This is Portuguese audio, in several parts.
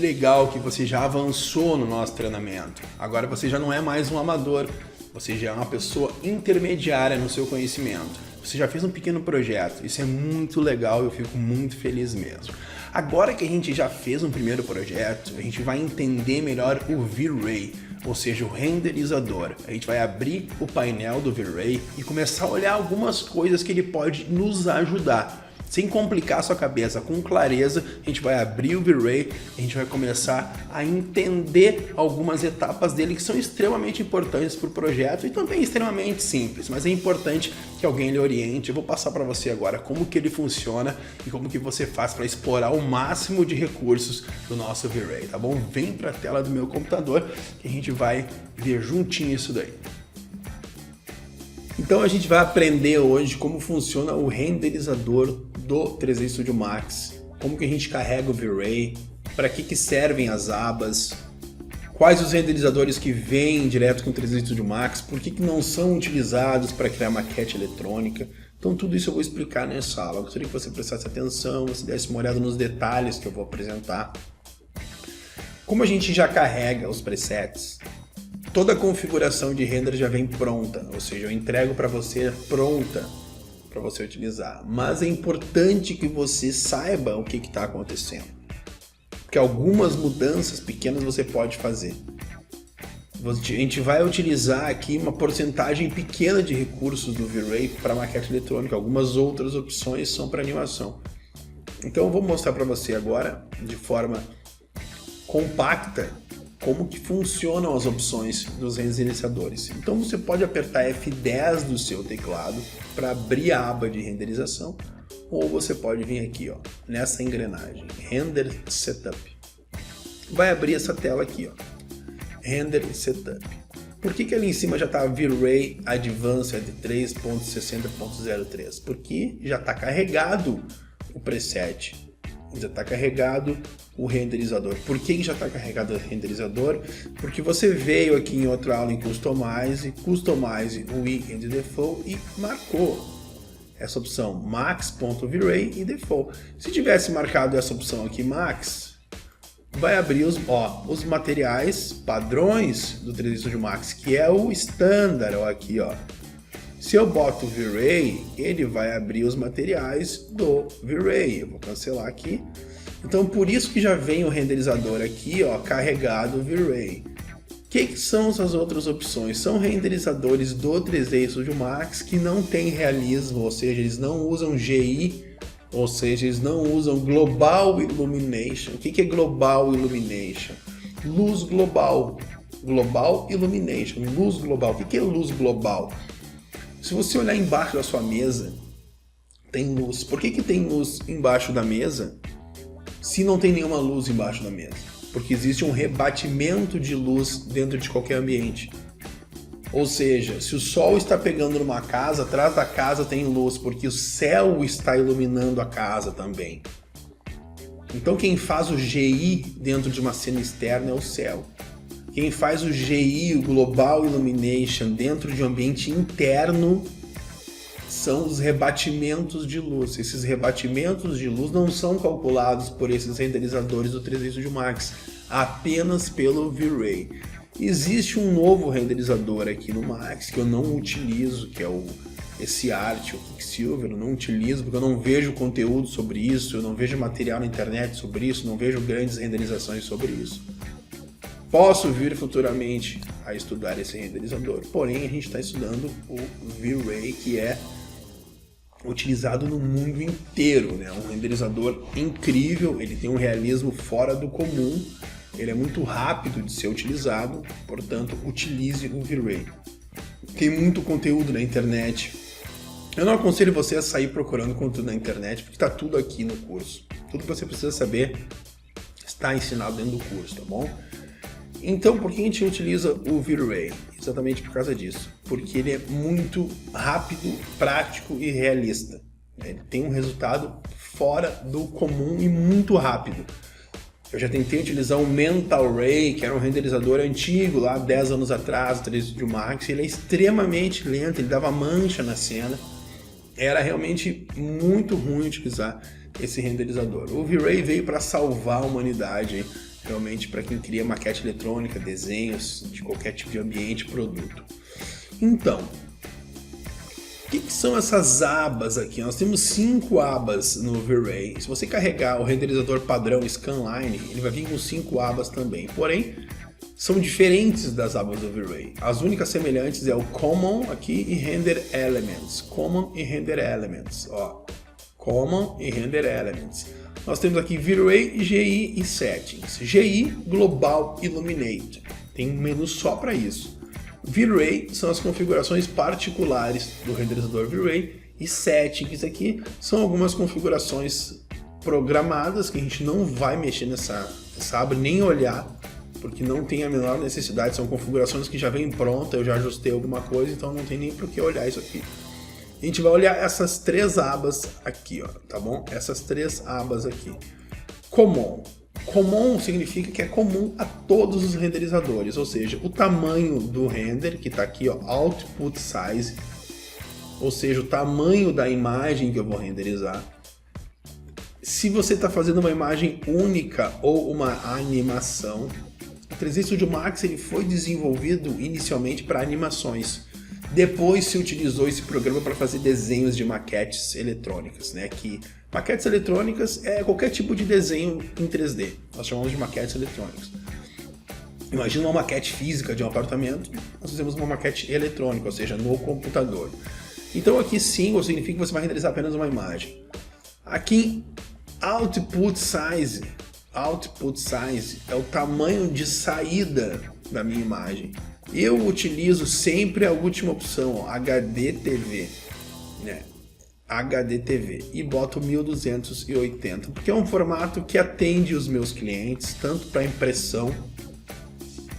legal que você já avançou no nosso treinamento. Agora você já não é mais um amador, você já é uma pessoa intermediária no seu conhecimento. Você já fez um pequeno projeto, isso é muito legal, eu fico muito feliz mesmo. Agora que a gente já fez um primeiro projeto, a gente vai entender melhor o V-Ray, ou seja, o renderizador. A gente vai abrir o painel do V-Ray e começar a olhar algumas coisas que ele pode nos ajudar. Sem complicar a sua cabeça, com clareza, a gente vai abrir o V-Ray, a gente vai começar a entender algumas etapas dele que são extremamente importantes para o projeto e também extremamente simples, mas é importante que alguém lhe oriente. Eu vou passar para você agora como que ele funciona e como que você faz para explorar o máximo de recursos do nosso V-Ray, tá bom? Vem para a tela do meu computador que a gente vai ver juntinho isso daí. Então a gente vai aprender hoje como funciona o renderizador do 3D Studio Max, como que a gente carrega o V-Ray, para que servem as abas, quais os renderizadores que vêm direto com o 3D Studio Max, por que não são utilizados para criar maquete eletrônica. Então tudo isso eu vou explicar nessa aula. Eu gostaria que você prestasse atenção, você desse uma olhada nos detalhes que eu vou apresentar. Como a gente já carrega os presets, toda a configuração de render já vem pronta, ou seja, eu entrego para você pronta para você utilizar. Mas é importante que você saiba o que está acontecendo, porque algumas mudanças pequenas você pode fazer. A gente vai utilizar aqui uma porcentagem pequena de recursos do V-Ray para maquete eletrônica, algumas outras opções são para animação. Então eu vou mostrar para você agora, de forma compacta, como que funcionam as opções dos renderizadores. Então você pode apertar F10 do seu teclado para abrir a aba de renderização, ou você pode vir aqui, ó, nessa engrenagem, Render Setup. Vai abrir essa tela aqui, ó, Render Setup. Por que ali em cima já está V-Ray Advanced 3.60.03? Porque já está carregado o preset, já está carregado o renderizador. Por que já está carregado o renderizador? Porque você veio aqui em outra aula em Customize o Weekend Default e marcou essa opção Max.V-Ray e Default. Se tivesse marcado essa opção aqui Max, vai abrir os materiais padrões do 3D Studio Max, que é o standard, ó, aqui, ó. Se eu boto o V-Ray, ele vai abrir os materiais do V-Ray. Eu vou cancelar aqui. Então por isso que já vem o renderizador aqui, ó, carregado o V-Ray. O que são essas outras opções? São renderizadores do 3D Studio Max que não tem realismo, ou seja, eles não usam GI, ou seja, eles não usam Global Illumination. O que é Global Illumination? Luz global. Global Illumination, luz global. O que é luz global? Se você olhar embaixo da sua mesa, tem luz. Por que tem luz embaixo da mesa se não tem nenhuma luz embaixo da mesa? Porque existe um rebatimento de luz dentro de qualquer ambiente. Ou seja, se o sol está pegando numa casa, atrás da casa tem luz, porque o céu está iluminando a casa também. Então quem faz o GI dentro de uma cena externa é o céu. Quem faz o GI, o Global Illumination, dentro de um ambiente interno, são os rebatimentos de luz. Esses rebatimentos de luz não são calculados por esses renderizadores do 3D Studio Max, apenas pelo V-Ray. Existe um novo renderizador aqui no Max que eu não utilizo, que é esse Art, o Quicksilver. Eu não utilizo porque eu não vejo conteúdo sobre isso, eu não vejo material na internet sobre isso, não vejo grandes renderizações sobre isso. Posso vir futuramente a estudar esse renderizador, porém a gente está estudando o V-Ray, que é utilizado no mundo inteiro, né? Um renderizador incrível, ele tem um realismo fora do comum, ele é muito rápido de ser utilizado, portanto utilize o V-Ray. Tem muito conteúdo na internet. Eu não aconselho você a sair procurando conteúdo na internet, porque está tudo aqui no curso. Tudo que você precisa saber está ensinado dentro do curso, tá bom? Então, por que a gente utiliza o V-Ray? Exatamente por causa disso. Porque ele é muito rápido, prático e realista. Ele tem um resultado fora do comum e muito rápido. Eu já tentei utilizar o Mental Ray, que era um renderizador antigo, lá 10 anos atrás, o 3D Studio Max. Ele é extremamente lento, ele dava mancha na cena. Era realmente muito ruim utilizar esse renderizador. O V-Ray veio para salvar a humanidade. realmente para quem cria maquete eletrônica, desenhos de qualquer tipo de ambiente, produto. Então, o que são essas abas aqui? Nós temos 5 abas no V-Ray. Se você carregar o renderizador padrão Scanline, ele vai vir com 5 abas também. Porém, são diferentes das abas do V-Ray. As únicas semelhantes é o Common aqui e Render Elements. Common e Render Elements. Ó, Common e Render Elements. Nós temos aqui V-Ray, GI e Settings. GI, Global Illuminate. Tem um menu só para isso. V-Ray são as configurações particulares do renderizador V-Ray e Settings aqui são algumas configurações programadas que a gente não vai mexer nessa aba nem olhar, porque não tem a menor necessidade, são configurações que já vem pronta, eu já ajustei alguma coisa, então não tem nem por que olhar isso aqui. A gente vai olhar essas 3 abas aqui, ó, tá bom? Essas 3 abas aqui. Common. Common significa que é comum a todos os renderizadores, ou seja, o tamanho do render, que está aqui, ó, Output Size, ou seja, o tamanho da imagem que eu vou renderizar. Se você está fazendo uma imagem única ou uma animação, o 3D Studio Max ele foi desenvolvido inicialmente para animações. Depois se utilizou esse programa para fazer desenhos de maquetes eletrônicas, né? Que maquetes eletrônicas é qualquer tipo de desenho em 3D. Nós chamamos de maquetes eletrônicas. Imagina uma maquete física de um apartamento, nós fazemos uma maquete eletrônica, ou seja, no computador. Então aqui single significa que você vai renderizar apenas uma imagem. Aqui Output Size é o tamanho de saída da minha imagem. Eu utilizo sempre a última opção, ó, HDTV, né? HDTV, e boto 1280, porque é um formato que atende os meus clientes, tanto para impressão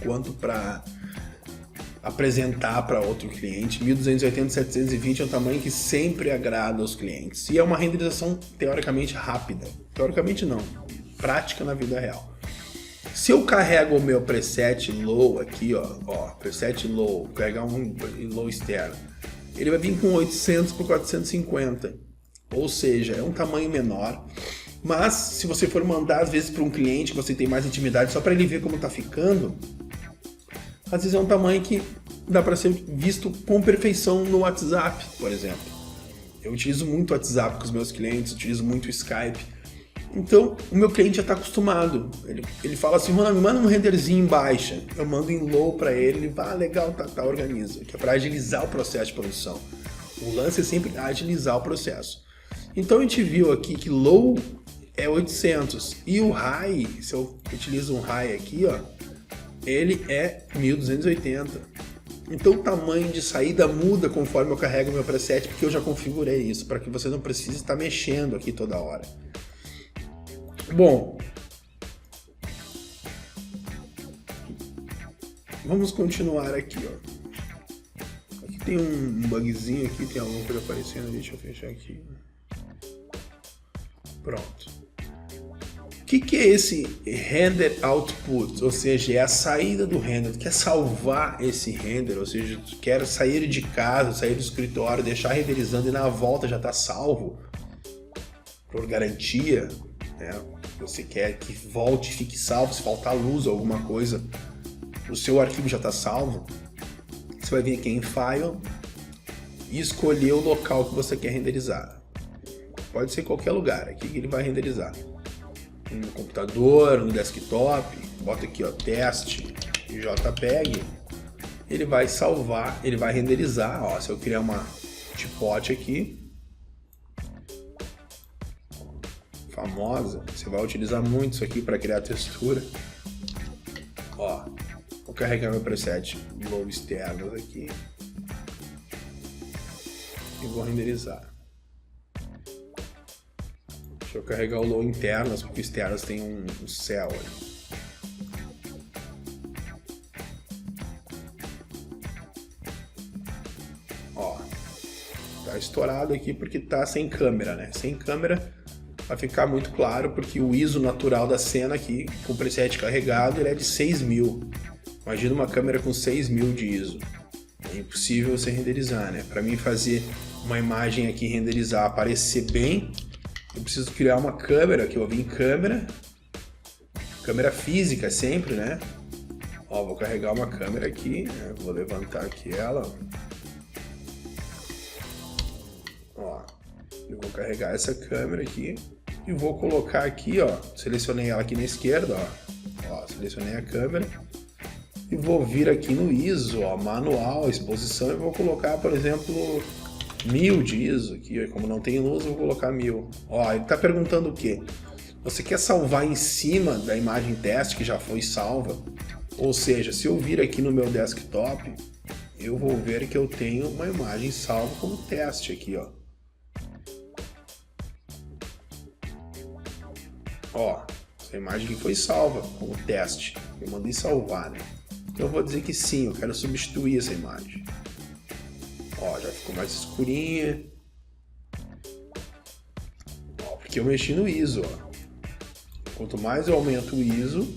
quanto para apresentar para outro cliente. 1280 720 é um tamanho que sempre agrada aos clientes, e é uma renderização teoricamente rápida, teoricamente não, prática na vida real. Se eu carrego o meu preset low aqui, ó, preset low, carregar um low externo, ele vai vir com 800 por 450, ou seja, é um tamanho menor, mas se você for mandar às vezes para um cliente que você tem mais intimidade, só para ele ver como está ficando, às vezes é um tamanho que dá para ser visto com perfeição no WhatsApp, por exemplo. Eu utilizo muito o WhatsApp com os meus clientes, utilizo muito o Skype. Então, o meu cliente já está acostumado. Ele fala assim, mano, me manda um renderzinho em baixa. Eu mando em low para ele, ele fala, legal, tá, organiza. Que é para agilizar o processo de produção. O lance é sempre agilizar o processo. Então, a gente viu aqui que low é 800. E o high, se eu utilizo um high aqui, ó, ele é 1280. Então, o tamanho de saída muda conforme eu carrego o meu preset, porque eu já configurei isso, para que você não precise estar mexendo aqui toda hora. Bom, vamos continuar aqui, ó. Aqui tem um bugzinho aqui, tem alguma coisa aparecendo, deixa eu fechar aqui. Pronto. O que é esse render output? Ou seja, é a saída do render. Tu quer salvar esse render, ou seja, tu quer sair de casa, sair do escritório, deixar renderizando e na volta já está salvo, por garantia, né? Você quer que volte e fique salvo, se faltar luz ou alguma coisa, o seu arquivo já está salvo. Você vai vir aqui em File e escolher o local que você quer renderizar. Pode ser qualquer lugar, aqui que ele vai renderizar. No computador, no desktop, bota aqui, ó, teste JPEG. Ele vai salvar, ele vai renderizar, ó, se eu criar uma teapot aqui, famosa, você vai utilizar muito isso aqui para criar textura. Ó, vou carregar meu preset low externos aqui e vou renderizar. Deixa eu carregar o low internos, porque externos tem um céu ali. Ó, tá estourado aqui porque tá sem câmera, né? Sem câmera vai ficar muito claro, porque o ISO natural da cena aqui, com o preset carregado, ele é de 6000. Imagina uma câmera com 6000 de ISO. É impossível você renderizar, né? Para mim fazer uma imagem aqui, renderizar, aparecer bem, eu preciso criar uma câmera, que eu vou vir em câmera, câmera física sempre, né? Ó, vou carregar uma câmera aqui, né? Vou levantar aqui ela. Ó, eu vou carregar essa câmera aqui e vou colocar aqui, ó, selecionei ela aqui na esquerda, ó, selecionei a câmera e vou vir aqui no ISO, ó, manual, exposição, e vou colocar, por exemplo, 1000 de ISO aqui, como não tem luz, eu vou colocar 1000. Ó, ele tá perguntando o quê? Você quer salvar em cima da imagem teste que já foi salva? Ou seja, se eu vir aqui no meu desktop, eu vou ver que eu tenho uma imagem salva como teste aqui, ó. Ó, essa imagem aqui foi salva como teste. Eu mandei salvar, né? Então eu vou dizer que sim, eu quero substituir essa imagem. Ó, já ficou mais escurinha. Ó, porque eu mexi no ISO, ó. Quanto mais eu aumento o ISO,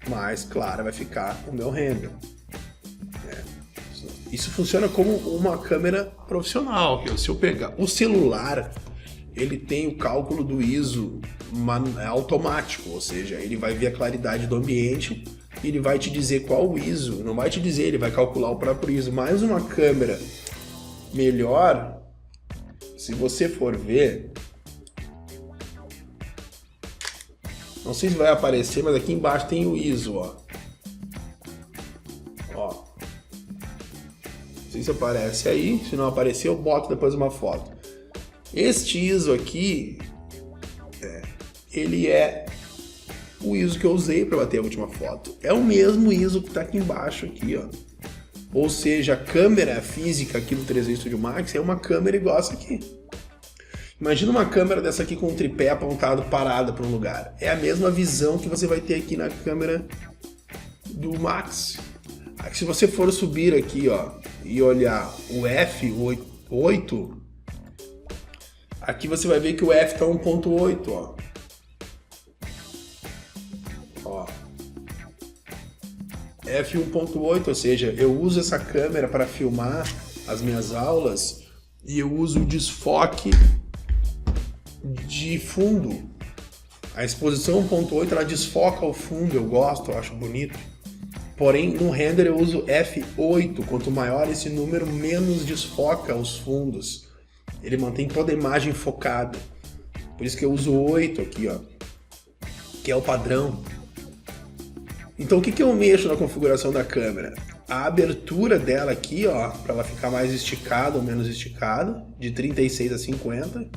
mais clara vai ficar o meu render. Isso funciona como uma câmera profissional. Se eu pegar o celular, ele tem o cálculo do ISO automático, ou seja, ele vai ver a claridade do ambiente e ele vai te dizer qual o ISO, não vai te dizer, ele vai calcular o próprio ISO. Mais uma câmera melhor, se você for ver, não sei se vai aparecer, mas aqui embaixo tem o ISO, ó. Ó. Não sei se aparece aí, se não aparecer eu boto depois uma foto. Este ISO aqui, ele é o ISO que eu usei para bater a última foto. É o mesmo ISO que está aqui embaixo, aqui, ó. Ou seja, a câmera física aqui do 3D Studio Max é uma câmera igual essa aqui. Imagina uma câmera dessa aqui com um tripé apontado parada para um lugar. É a mesma visão que você vai ter aqui na câmera do Max. Aqui, se você for subir aqui, ó, e olhar o F8, aqui você vai ver que o F está 1.8, ó. Ó. F1.8, ou seja, eu uso essa câmera para filmar as minhas aulas e eu uso o desfoque de fundo. A exposição 1.8 ela desfoca o fundo, eu gosto, eu acho bonito. Porém, no render eu uso F8, quanto maior esse número, menos desfoca os fundos. Ele mantém toda a imagem focada. Por isso que eu uso 8 aqui, ó, que é o padrão. Então o que eu mexo na configuração da câmera? A abertura dela aqui, ó, para ela ficar mais esticada ou menos esticada, de 36 a 50.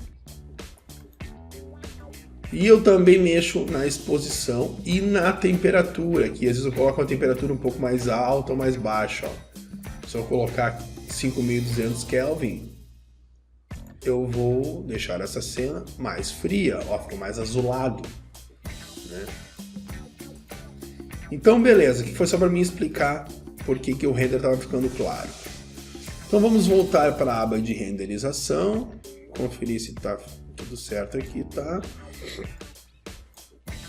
E eu também mexo na exposição e na temperatura, que às vezes eu coloco uma temperatura um pouco mais alta ou mais baixa. Ó. Se eu colocar 5200 Kelvin, eu vou deixar essa cena mais fria, ó, fica mais azulado, né? Então beleza, que foi só para mim explicar por que o render estava ficando claro. Então vamos voltar para a aba de renderização, conferir se está tudo certo aqui, tá?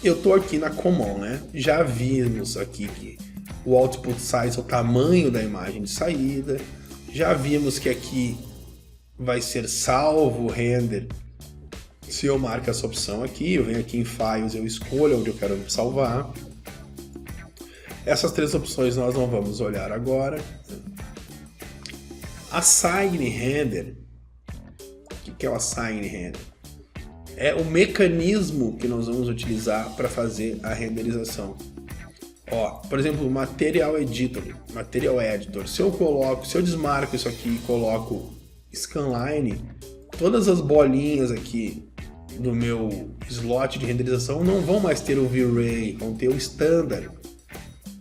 Eu tô aqui na Common, né? Já vimos aqui que o output size é o tamanho da imagem de saída. Já vimos que aqui vai ser salvo o render. Se eu marco essa opção aqui, eu venho aqui em Files, eu escolho onde eu quero salvar. Essas três opções nós não vamos olhar agora. Assign Render. O que é o Assign Render? É o mecanismo que nós vamos utilizar para fazer a renderização. Ó, por exemplo, Material Editor. Se eu desmarco isso aqui e coloco Scanline, todas as bolinhas aqui do meu slot de renderização não vão mais ter o V-Ray, vão ter o Standard.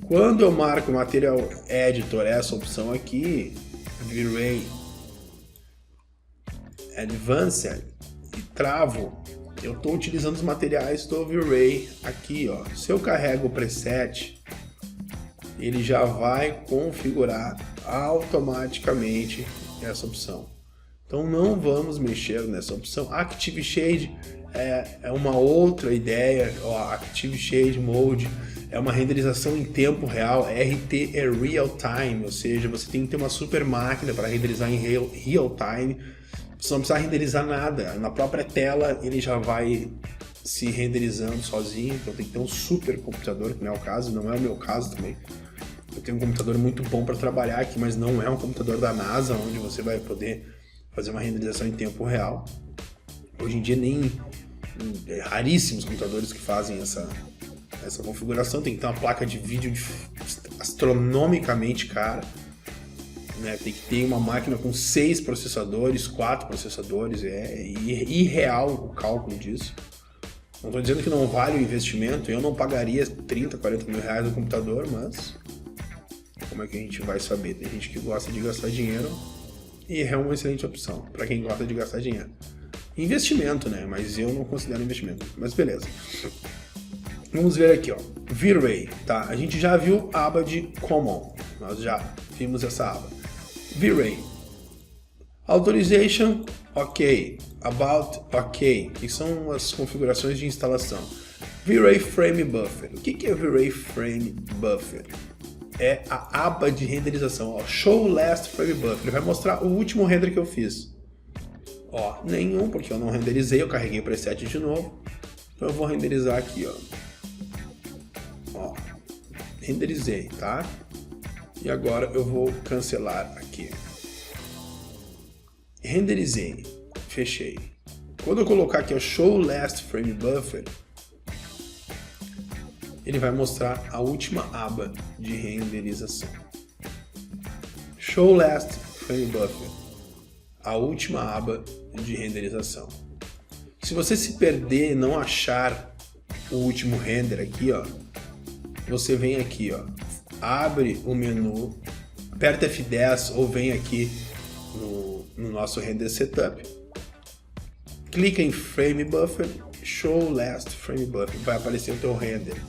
Quando eu marco Material Editor, essa opção aqui, V-Ray Advanced, e travo, eu estou utilizando os materiais do V-Ray aqui, ó. Se eu carrego o preset, ele já vai configurar automaticamente essa opção. Então não vamos mexer nessa opção. Active Shade é uma outra ideia, ó, Active Shade Mode é uma renderização em tempo real, RT é Real Time, ou seja, você tem que ter uma super máquina para renderizar em real time. Você não precisa renderizar nada, na própria tela ele já vai se renderizando sozinho, então tem que ter um super computador, que não é o caso, não é o meu caso também. Eu tenho um computador muito bom para trabalhar aqui, mas não é um computador da NASA, onde você vai poder fazer uma renderização em tempo real. Hoje em dia é raríssimos computadores que fazem essa configuração, tem que ter uma placa de vídeo astronomicamente cara, né? Tem que ter uma máquina com 6 processadores, 4 processadores, é irreal o cálculo disso. Não estou dizendo que não vale o investimento, eu não pagaria 30, 40 mil reais no computador, mas como é que a gente vai saber? Tem gente que gosta de gastar dinheiro e é uma excelente opção para quem gosta de gastar dinheiro. Investimento, né? Mas eu não considero investimento. Mas beleza. Vamos ver aqui, ó. V-Ray, tá? A gente já viu a aba de Common. Nós já vimos essa aba. V-Ray. Authorization, ok. About, ok. Que são as configurações de instalação. V-Ray Frame Buffer. O que é V-Ray Frame Buffer? É a aba de renderização. Ó. Show Last Frame Buffer. Ele vai mostrar o último render que eu fiz. Ó, nenhum, porque eu não renderizei. Eu carreguei o preset de novo. Então eu vou renderizar aqui, ó. Ó, renderizei, tá? E agora eu vou cancelar aqui. Renderizei, fechei. Quando eu colocar aqui o Show Last Frame Buffer, ele vai mostrar a última aba de renderização. Show Last Frame Buffer, a última aba de renderização. Se você se perder e não achar o último render aqui, ó, você vem aqui, ó, abre o menu, aperta F10 ou vem aqui no nosso render setup, clica em Frame Buffer, Show Last Frame Buffer, vai aparecer o teu render,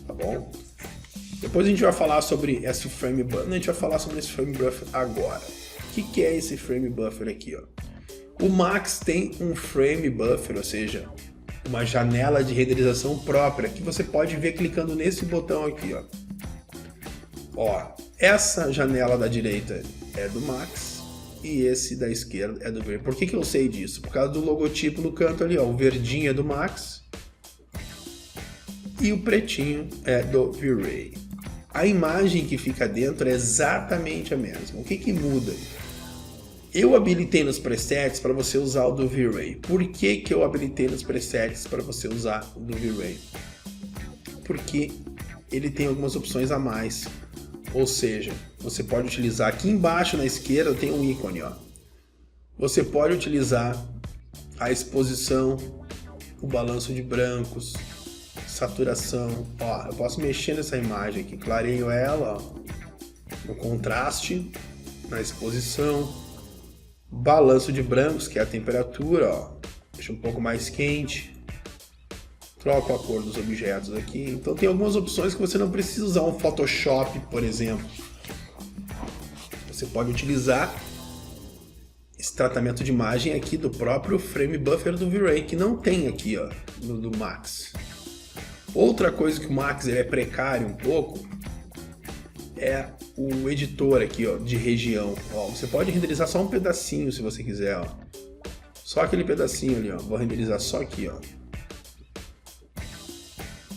tá bom? Depois a gente vai falar sobre esse Frame Buffer, a gente vai falar sobre esse Frame Buffer agora. O que é esse Frame Buffer aqui, ó? O Max tem um Frame Buffer, ou seja, uma janela de renderização própria, que você pode ver clicando nesse botão aqui, ó. Ó, essa janela da direita é do Max e esse da esquerda é do V-Ray. Por que eu sei disso? Por causa do logotipo no canto ali, ó. O verdinho é do Max e o pretinho é do V-Ray. A imagem que fica dentro é exatamente a mesma. O que muda? Eu habilitei nos presets para você usar o do V-Ray. Por que eu habilitei nos presets para você usar o do V-Ray? Porque ele tem algumas opções a mais. Ou seja, você pode utilizar aqui embaixo na esquerda tem um ícone, ó. Você pode utilizar a exposição, o balanço de brancos, saturação. Ó, eu posso mexer nessa imagem aqui, clareio ela, ó, no contraste, na exposição, balanço de brancos, que é a temperatura, ó, deixa um pouco mais quente. Troco a cor dos objetos aqui. Então tem algumas opções que você não precisa usar um Photoshop, por exemplo. Você pode utilizar esse tratamento de imagem aqui do próprio Frame Buffer do V-Ray, que não tem aqui, ó, do Max. Outra coisa que o Max é precário um pouco é o editor aqui, ó, de região. Ó, você pode renderizar só um pedacinho se você quiser, ó. Só aquele pedacinho ali, ó. Vou renderizar só aqui, ó.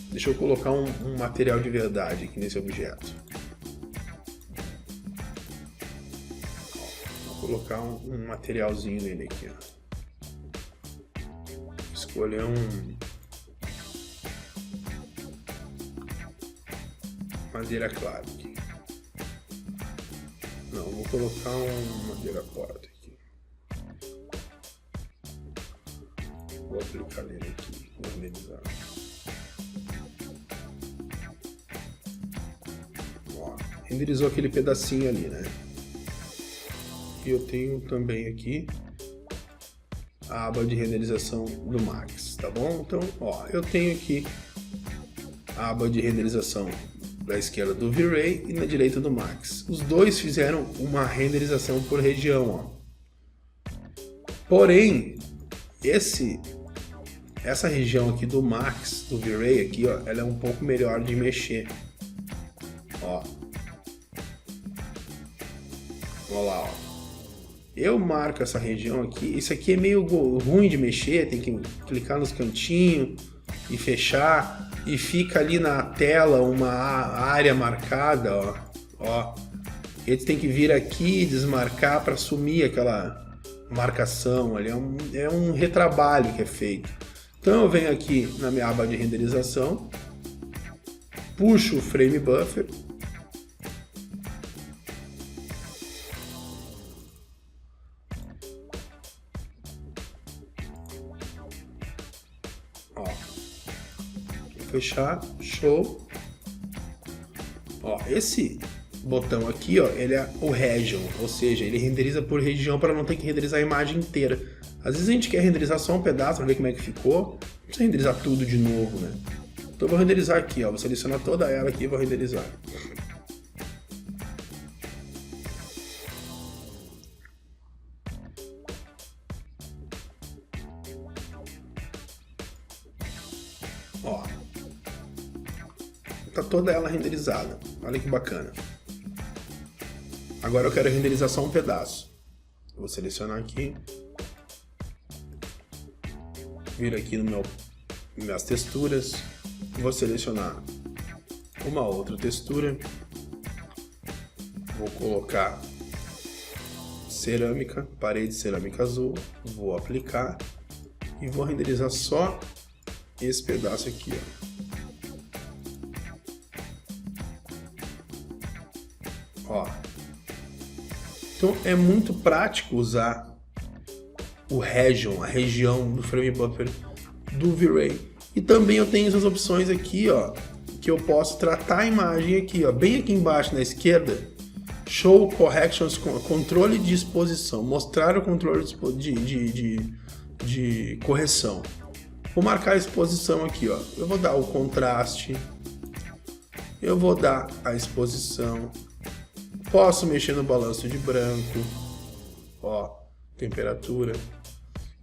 Deixa eu colocar um material de verdade aqui nesse objeto. Vou colocar um materialzinho nele aqui, ó. Escolher madeira clara aqui. Não, vou colocar madeira corta aqui. Vou aplicar nele aqui, vou renderizar. Renderizou aquele pedacinho ali, né? E eu tenho também aqui a aba de renderização do Max, tá bom? Então, ó, eu tenho aqui a aba de renderização da esquerda do V-Ray e na direita do Max. Os dois fizeram uma renderização por região, ó. Porém, essa região aqui do Max, do V-Ray aqui, ó, ela é um pouco melhor de mexer. Ó. Olha lá, ó. Eu marco essa região aqui. Isso aqui é meio ruim de mexer, tem que clicar nos cantinhos e fechar. E fica ali na tela uma área marcada, ó. Eles têm que vir aqui e desmarcar para sumir aquela marcação ali. É um retrabalho que é feito. Então eu venho aqui na minha aba de renderização, puxo o frame buffer, ó, vou fechar, show. Ó, esse botão aqui, ó, ele é o region, ou seja, ele renderiza por região para não ter que renderizar a imagem inteira. Às vezes a gente quer renderizar só um pedaço para ver como é que ficou, não precisa renderizar tudo de novo, né? Então eu vou renderizar aqui, ó, vou selecionar toda ela aqui e vou renderizar. Ó, tá toda ela renderizada, olha que bacana. Agora eu quero renderizar só um pedaço. Vou selecionar aqui. Vir aqui no minhas texturas. Vou selecionar uma outra textura. Vou colocar cerâmica, parede cerâmica azul. Vou aplicar. E vou renderizar só esse pedaço aqui, ó. Então é muito prático usar o region, a região do frame buffer do V-Ray. E também eu tenho essas opções aqui, ó, que eu posso tratar a imagem aqui, ó, bem aqui embaixo na esquerda, Show Corrections, controle de exposição, mostrar o controle de correção. Vou marcar a exposição aqui, ó. Eu vou dar o contraste, eu vou dar a exposição. Posso mexer no balanço de branco, ó, temperatura.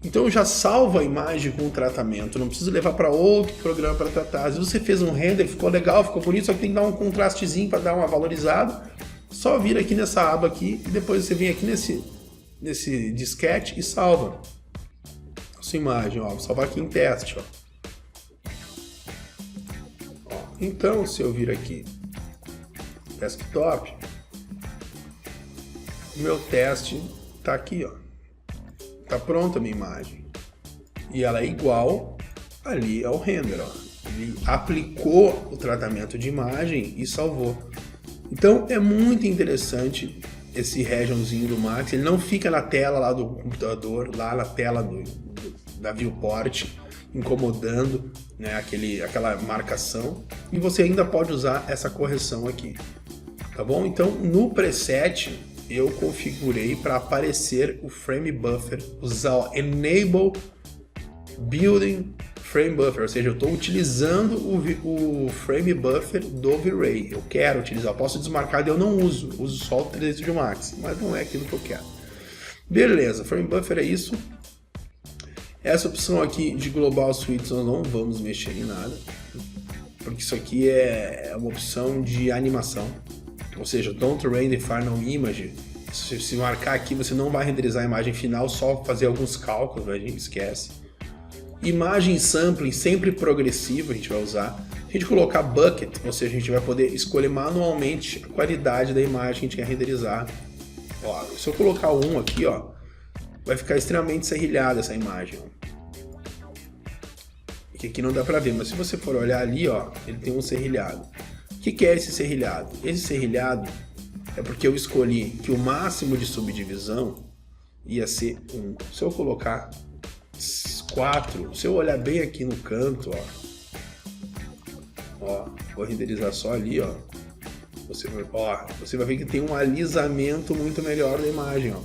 Então já salva a imagem com o tratamento, não preciso levar para outro programa para tratar. Se você fez um render, ficou legal, ficou bonito, só que tem que dar um contrastezinho para dar uma valorizada. Só vir aqui nessa aba aqui e depois você vem aqui nesse disquete e salva a sua imagem, ó. Vou salvar aqui em teste, ó. Então se eu vir aqui desktop, o meu teste tá aqui, ó. Tá pronta a minha imagem. E ela é igual ali ao render, ó. Ele aplicou o tratamento de imagem e salvou. Então é muito interessante esse regionzinho do Max. Ele não fica na tela lá do computador, lá na tela da viewport, incomodando, né, aquela marcação. E você ainda pode usar essa correção aqui. Tá bom? Então no preset eu configurei para aparecer o frame buffer, usar o Enable Building Frame Buffer, ou seja, eu estou utilizando o frame buffer do V-Ray. Eu quero utilizar, eu posso desmarcar, eu não uso só o 3D Max, mas não é aquilo que eu quero. Beleza, frame buffer é isso. Essa opção aqui de Global Suites nós não vamos mexer em nada, porque isso aqui é uma opção de animação. Ou seja, Don't Render Final Image. Se marcar aqui, você não vai renderizar a imagem final, só fazer alguns cálculos, a gente esquece. Imagem sampling sempre progressiva a gente vai usar. Se a gente colocar bucket, ou seja, a gente vai poder escolher manualmente a qualidade da imagem que a gente quer renderizar. Ó, se eu colocar um aqui, ó, vai ficar extremamente serrilhada essa imagem. Que aqui não dá pra ver, mas se você for olhar ali, ó, ele tem um serrilhado. O que é esse serrilhado? Esse serrilhado é porque eu escolhi que o máximo de subdivisão ia ser 1. Se eu colocar 4, se eu olhar bem aqui no canto, ó, vou renderizar só ali, ó, você vai ver que tem um alisamento muito melhor da imagem, ó,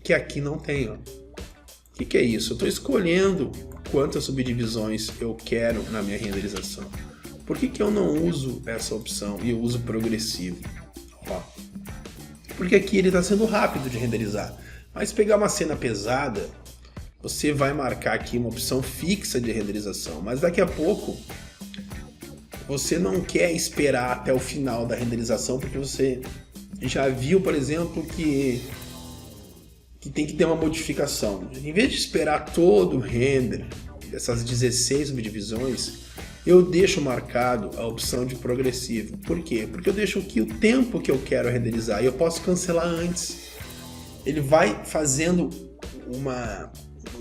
que aqui não tem, ó. O que é isso? Eu estou escolhendo quantas subdivisões eu quero na minha renderização. Por que eu não uso essa opção e eu uso progressivo? Ó, porque aqui ele está sendo rápido de renderizar. Mas se pegar uma cena pesada, você vai marcar aqui uma opção fixa de renderização. Mas daqui a pouco, você não quer esperar até o final da renderização, porque você já viu, por exemplo, que que tem que ter uma modificação. Em vez de esperar todo o render dessas 16 subdivisões, eu deixo marcado a opção de progressivo. Por quê? Porque eu deixo aqui o tempo que eu quero renderizar e eu posso cancelar antes. Ele vai fazendo um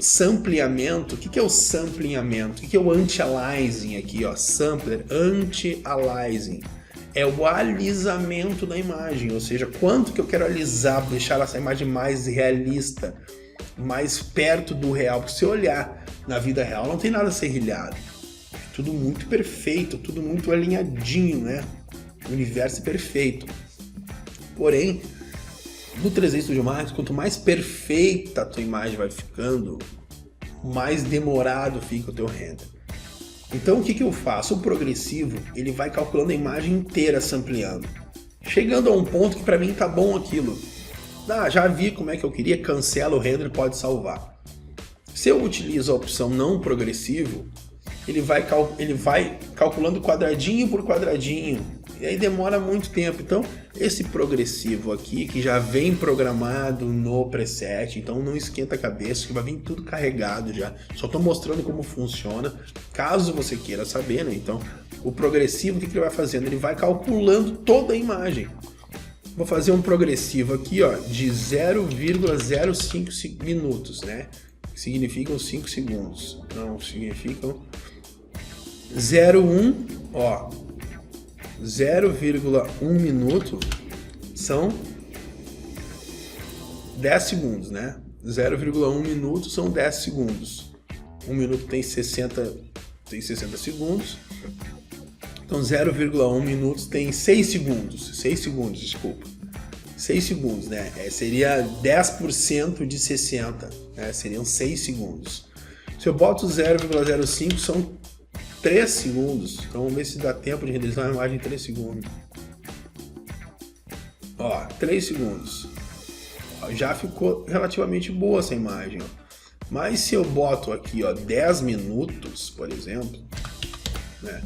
sampleamento. O que é o sampleamento? O que é o anti-aliasing aqui? Ó? Sampler, anti-aliasing. É o alisamento da imagem, ou seja, quanto que eu quero alisar, deixar essa imagem mais realista, mais perto do real. Porque se eu olhar na vida real, não tem nada serrilhado. É tudo muito perfeito, tudo muito alinhadinho, né? O universo é perfeito. Porém, no 3D Studio Max, quanto mais perfeita a tua imagem vai ficando, mais demorado fica o teu render. Então o que eu faço? O progressivo, ele vai calculando a imagem inteira, sampleando. Chegando a um ponto que para mim tá bom aquilo. Já vi como é que eu queria, cancela o render, pode salvar. Se eu utilizo a opção não progressivo, ele vai calculando quadradinho por quadradinho, e aí demora muito tempo. Então esse progressivo aqui, que já vem programado no preset, então não esquenta a cabeça, que vai vir tudo carregado já. Só estou mostrando como funciona, caso você queira saber, né? Então o progressivo, o que ele vai fazendo? Ele vai calculando toda a imagem. Vou fazer um progressivo aqui, ó, de 0,05 minutos, né? Significam 5 segundos. Não, significam 0,1, ó. 0,1 minuto são 10 segundos, né? 0,1 minuto são 10 segundos. 1 minuto tem 60 segundos. Então 0,1 minutos tem 6 segundos. 6 segundos, desculpa. 6 segundos, né? Seria 10% de 60, né? Seriam 6 segundos. Se eu boto 0,05 são 3 segundos. Então vamos ver se dá tempo de renderizar uma imagem em 3 segundos. Ó, 3 segundos. Ó, já ficou relativamente boa essa imagem. Ó. Mas se eu boto aqui, ó, 10 minutos, por exemplo, né?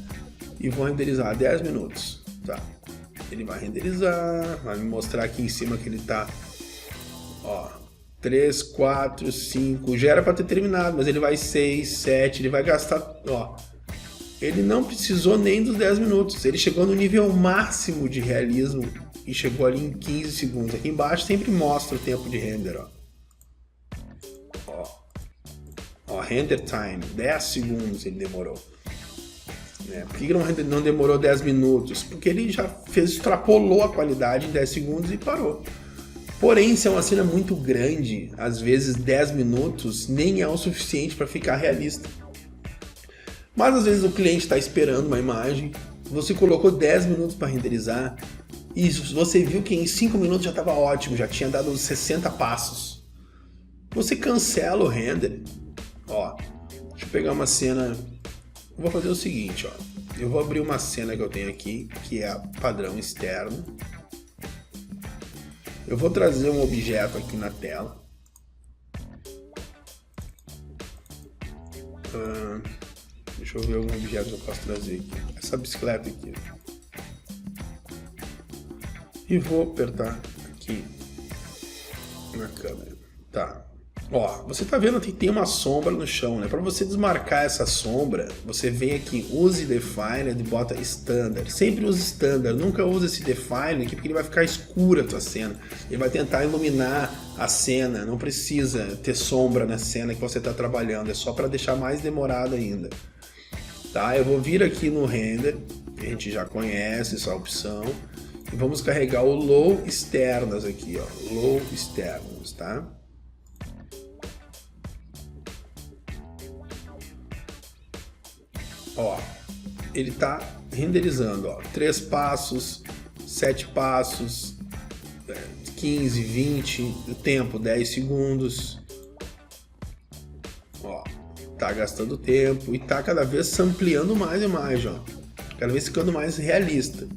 E vou renderizar 10 minutos. Tá. Ele vai renderizar, vai me mostrar aqui em cima que ele tá, ó, 3, 4, 5, já era para ter terminado, mas ele vai 6, 7, ele vai gastar, ó, ele não precisou nem dos 10 minutos, ele chegou no nível máximo de realismo e chegou ali em 15 segundos. Aqui embaixo sempre mostra o tempo de render, ó. Ó, render time, 10 segundos ele demorou. Por que não demorou 10 minutos? Porque ele já extrapolou a qualidade em 10 segundos e parou. Porém, se é uma cena muito grande, às vezes 10 minutos nem é o suficiente para ficar realista. Mas às vezes o cliente está esperando uma imagem, você colocou 10 minutos para renderizar e você viu que em 5 minutos já estava ótimo, já tinha dado 60 passos. Você cancela o render. Ó, deixa eu pegar uma cena. Vou fazer o seguinte, ó. Eu vou abrir uma cena que eu tenho aqui, que é a padrão externo. Eu vou trazer um objeto aqui na tela. Deixa eu ver algum objeto que eu posso trazer aqui. Essa bicicleta aqui. E vou apertar aqui na câmera. Tá. Ó, você tá vendo que tem uma sombra no chão, né? Para você desmarcar essa sombra, você vem aqui, use Define e bota Standard. Sempre use Standard, nunca use esse Define aqui porque ele vai ficar escura a tua cena. Ele vai tentar iluminar a cena, não precisa ter sombra na cena que você tá trabalhando, é só para deixar mais demorado ainda. Tá? Eu vou vir aqui no Render, que a gente já conhece essa opção, e vamos carregar o Low Externas aqui, ó, Low Externos, tá? Ó, ele tá renderizando, ó, 3 passos, 7 passos, 15, 20, o tempo 10 segundos. Ó, tá gastando tempo e tá cada vez sampleando mais a imagem, ó. Cada vez ficando mais realista.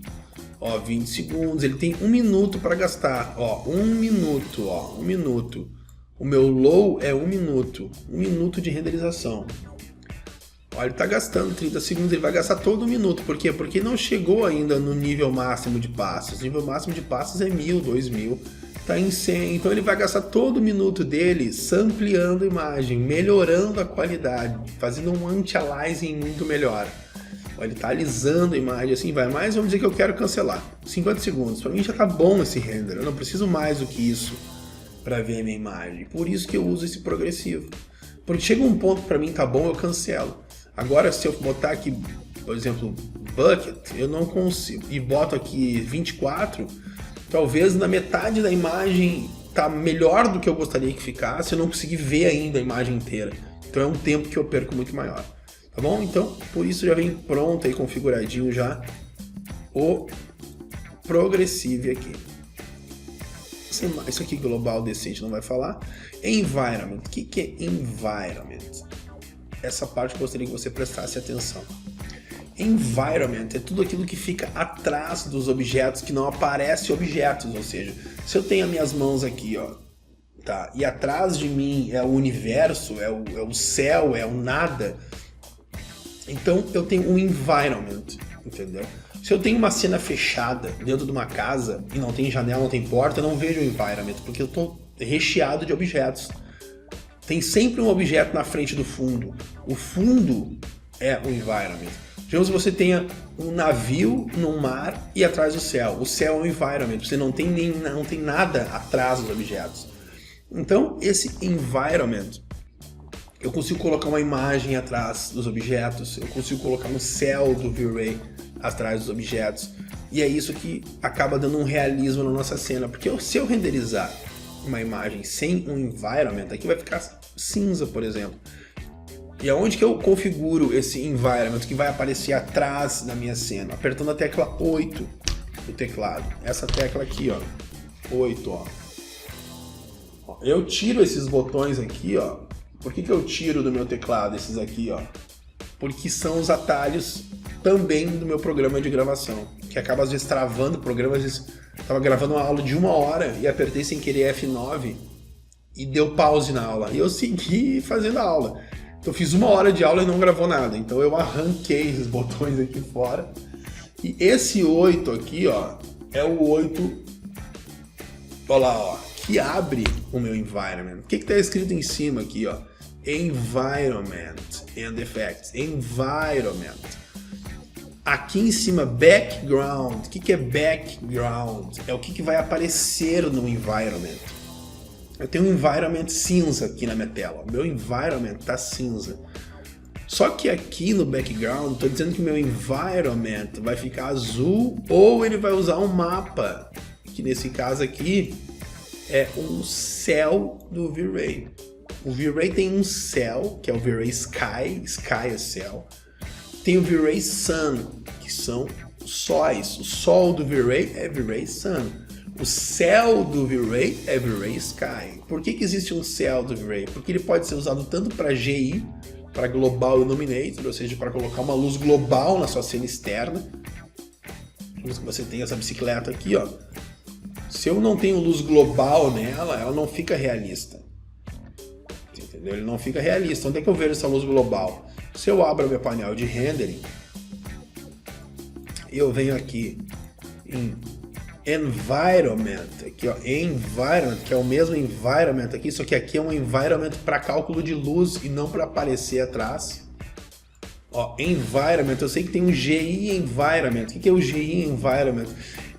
Ó, 20 segundos, ele tem 1 minuto para gastar, ó, 1 minuto, ó, 1 minuto. O meu low é 1 minuto, 1 minuto de renderização. Ó, ele está gastando 30 segundos, ele vai gastar todo 1 minuto. Por quê? Porque não chegou ainda no nível máximo de passos. O nível máximo de passos é 1000, 2000. tá em 100, então ele vai gastar todo minuto dele sampleando a imagem, melhorando a qualidade, fazendo um anti-aliasing muito melhor. Ele tá alisando a imagem, assim vai. Mas vamos dizer que eu quero cancelar. 50 segundos. Para mim já tá bom esse render. Eu não preciso mais do que isso para ver a minha imagem. Por isso que eu uso esse progressivo. Porque chega um ponto que para mim tá bom, eu cancelo. Agora se eu botar aqui, por exemplo, bucket, eu não consigo. E boto aqui 24, talvez na metade da imagem tá melhor do que eu gostaria que ficasse. Eu não consegui ver ainda a imagem inteira. Então é um tempo que eu perco muito maior. Tá bom? Então, por isso já vem pronto aí, configuradinho já, o Progressive aqui. Isso aqui global decente não vai falar. Environment. O que é Environment? Essa parte eu gostaria que você prestasse atenção. Environment é tudo aquilo que fica atrás dos objetos, que não aparece objetos, ou seja, se eu tenho as minhas mãos aqui, ó, tá, e atrás de mim é o universo, é o céu, é o nada, então eu tenho um environment, entendeu? Se eu tenho uma cena fechada dentro de uma casa e não tem janela, não tem porta, eu não vejo o environment, porque eu estou recheado de objetos. Tem sempre um objeto na frente do fundo. O fundo é o environment. Digamos que você tenha um navio no mar e atrás do céu. O céu é o environment, você não tem nada atrás dos objetos. Então, esse environment, eu consigo colocar uma imagem atrás dos objetos, eu consigo colocar um céu do V-Ray atrás dos objetos, e é isso que acaba dando um realismo na nossa cena, porque se eu renderizar uma imagem sem um environment, aqui vai ficar cinza, por exemplo. E aonde que eu configuro esse environment que vai aparecer atrás da minha cena? Apertando a tecla 8 do teclado, essa tecla aqui, ó, 8, ó. Eu tiro esses botões aqui, ó. Por que eu tiro do meu teclado esses aqui, ó? Porque são os atalhos também do meu programa de gravação, que acaba às vezes travando o programa. Às vezes eu tava gravando uma aula de 1 hora e apertei sem querer F9 e deu pause na aula. E eu segui fazendo a aula. Então eu fiz 1 hora de aula e não gravou nada. Então eu arranquei esses botões aqui fora. E esse 8 aqui, ó, é o 8, olha lá, ó, que abre o meu environment. O que tá escrito em cima aqui, ó? Environment and Effects. Environment. Aqui em cima, background. O que é background? É o que vai aparecer no environment. Eu tenho um environment cinza aqui na minha tela. O meu environment tá cinza. Só que aqui no background, estou dizendo que o meu environment vai ficar azul ou ele vai usar um mapa, que nesse caso aqui é um céu do V-Ray. O V-Ray tem um céu, que é o V-Ray Sky, Sky é céu. Tem o V-Ray Sun, que são sóis. O sol do V-Ray é V-Ray Sun. O céu do V-Ray é V-Ray Sky. Por que existe um céu do V-Ray? Porque ele pode ser usado tanto para GI, para Global Illuminator, ou seja, para colocar uma luz global na sua cena externa. Você tem essa bicicleta aqui, ó. Se eu não tenho luz global nela, ela não fica realista. Entendeu? Ele não fica realista. Onde é que eu vejo essa luz global? Se eu abro meu painel de rendering, eu venho aqui em Environment, aqui ó, Environment, que é o mesmo Environment aqui, só que aqui é um Environment para cálculo de luz e não para aparecer atrás. Ó, Environment, eu sei que tem um GI Environment. O que é o GI Environment?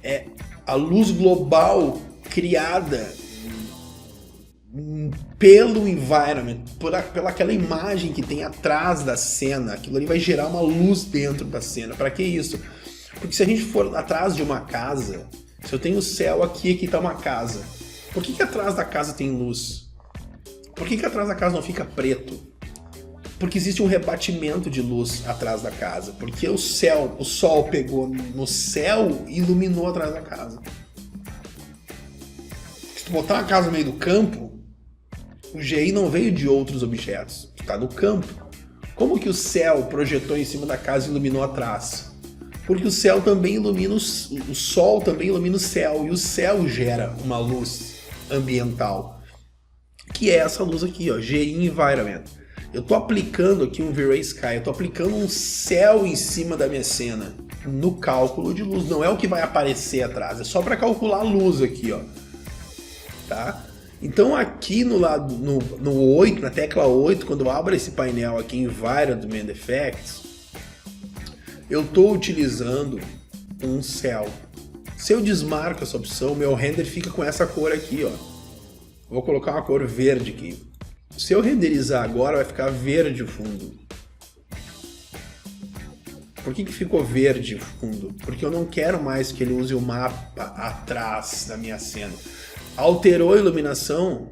É a luz global criada pelo environment, pela aquela imagem que tem atrás da cena. Aquilo ali vai gerar uma luz dentro da cena. Para que isso? Porque se a gente for atrás de uma casa, se eu tenho o céu aqui, aqui está uma casa, por que atrás da casa tem luz? Por que atrás da casa não fica preto? Porque existe um rebatimento de luz atrás da casa, porque o sol pegou no céu e iluminou atrás da casa. Se tu botar uma casa no meio do campo, o GI não veio de outros objetos, está no campo. Como que o céu projetou em cima da casa e iluminou atrás? Porque o céu também ilumina, o sol também ilumina o céu, e o céu gera uma luz ambiental, que é essa luz aqui, ó, GI Environment. Eu estou aplicando aqui um V-Ray Sky, eu estou aplicando um céu em cima da minha cena, no cálculo de luz, não é o que vai aparecer atrás, é só para calcular a luz aqui, ó. tá? Então aqui no lado, no 8, na tecla 8, quando eu abro esse painel aqui, Environment Effects, eu estou utilizando um céu. Se eu desmarco essa opção, meu render fica com essa cor aqui, ó. Vou colocar uma cor verde aqui. Se eu renderizar agora, vai ficar verde o fundo. Por que ficou verde o fundo? Porque eu não quero mais que ele use o mapa atrás da minha cena. Alterou a iluminação.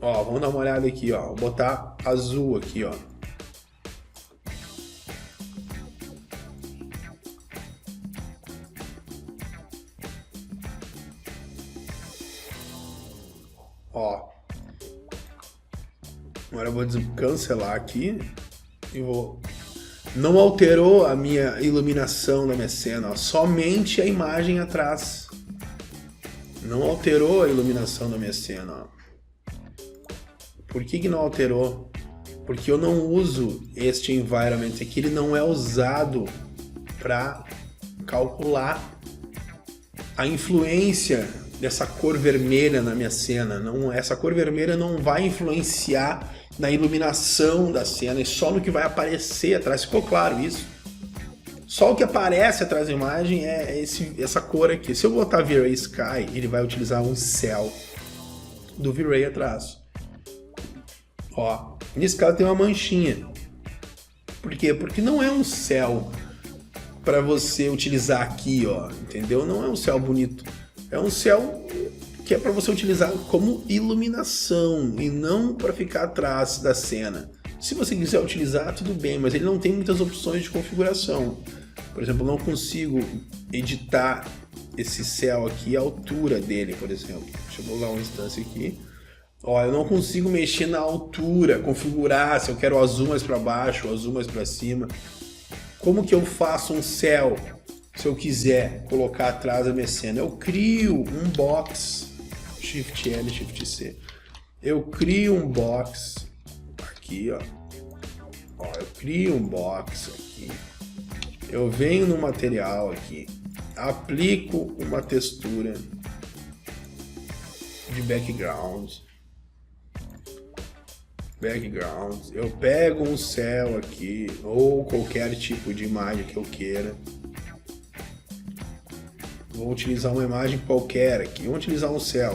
Ó, vamos dar uma olhada aqui, ó. Vou botar azul aqui, ó. Ó. Agora eu vou cancelar aqui e vou... Não alterou a minha iluminação da minha cena, ó. Somente a imagem atrás. Não alterou a iluminação da minha cena, ó. Por que não alterou? Porque eu não uso este environment aqui, ele não é usado para calcular a influência dessa cor vermelha na minha cena. Não, essa cor vermelha não vai influenciar na iluminação da cena e só no que vai aparecer atrás. Ficou claro isso? Só o que aparece atrás da imagem é essa cor aqui. Se eu botar V-Ray Sky, ele vai utilizar um céu do V-Ray atrás. Ó, nesse caso tem uma manchinha. Por quê? Porque não é um céu para você utilizar aqui, ó, entendeu? Não é um céu bonito. É um céu que é para você utilizar como iluminação e não para ficar atrás da cena. Se você quiser utilizar, tudo bem, mas ele não tem muitas opções de configuração. Por exemplo, eu não consigo editar esse céu aqui, a altura dele, por exemplo. Deixa eu bolar uma instância aqui. Ó, eu não consigo mexer na altura, configurar se eu quero o azul mais para baixo, o azul mais para cima. Como que eu faço um céu se eu quiser colocar atrás da minha cena? Eu crio um box, Shift L, Shift C. Eu crio um box aqui, ó. Ó, eu crio um box aqui. Eu venho no material aqui, aplico uma textura de background. Eu pego um céu aqui, ou qualquer tipo de imagem que eu queira. Vou utilizar uma imagem qualquer aqui. Vou utilizar um céu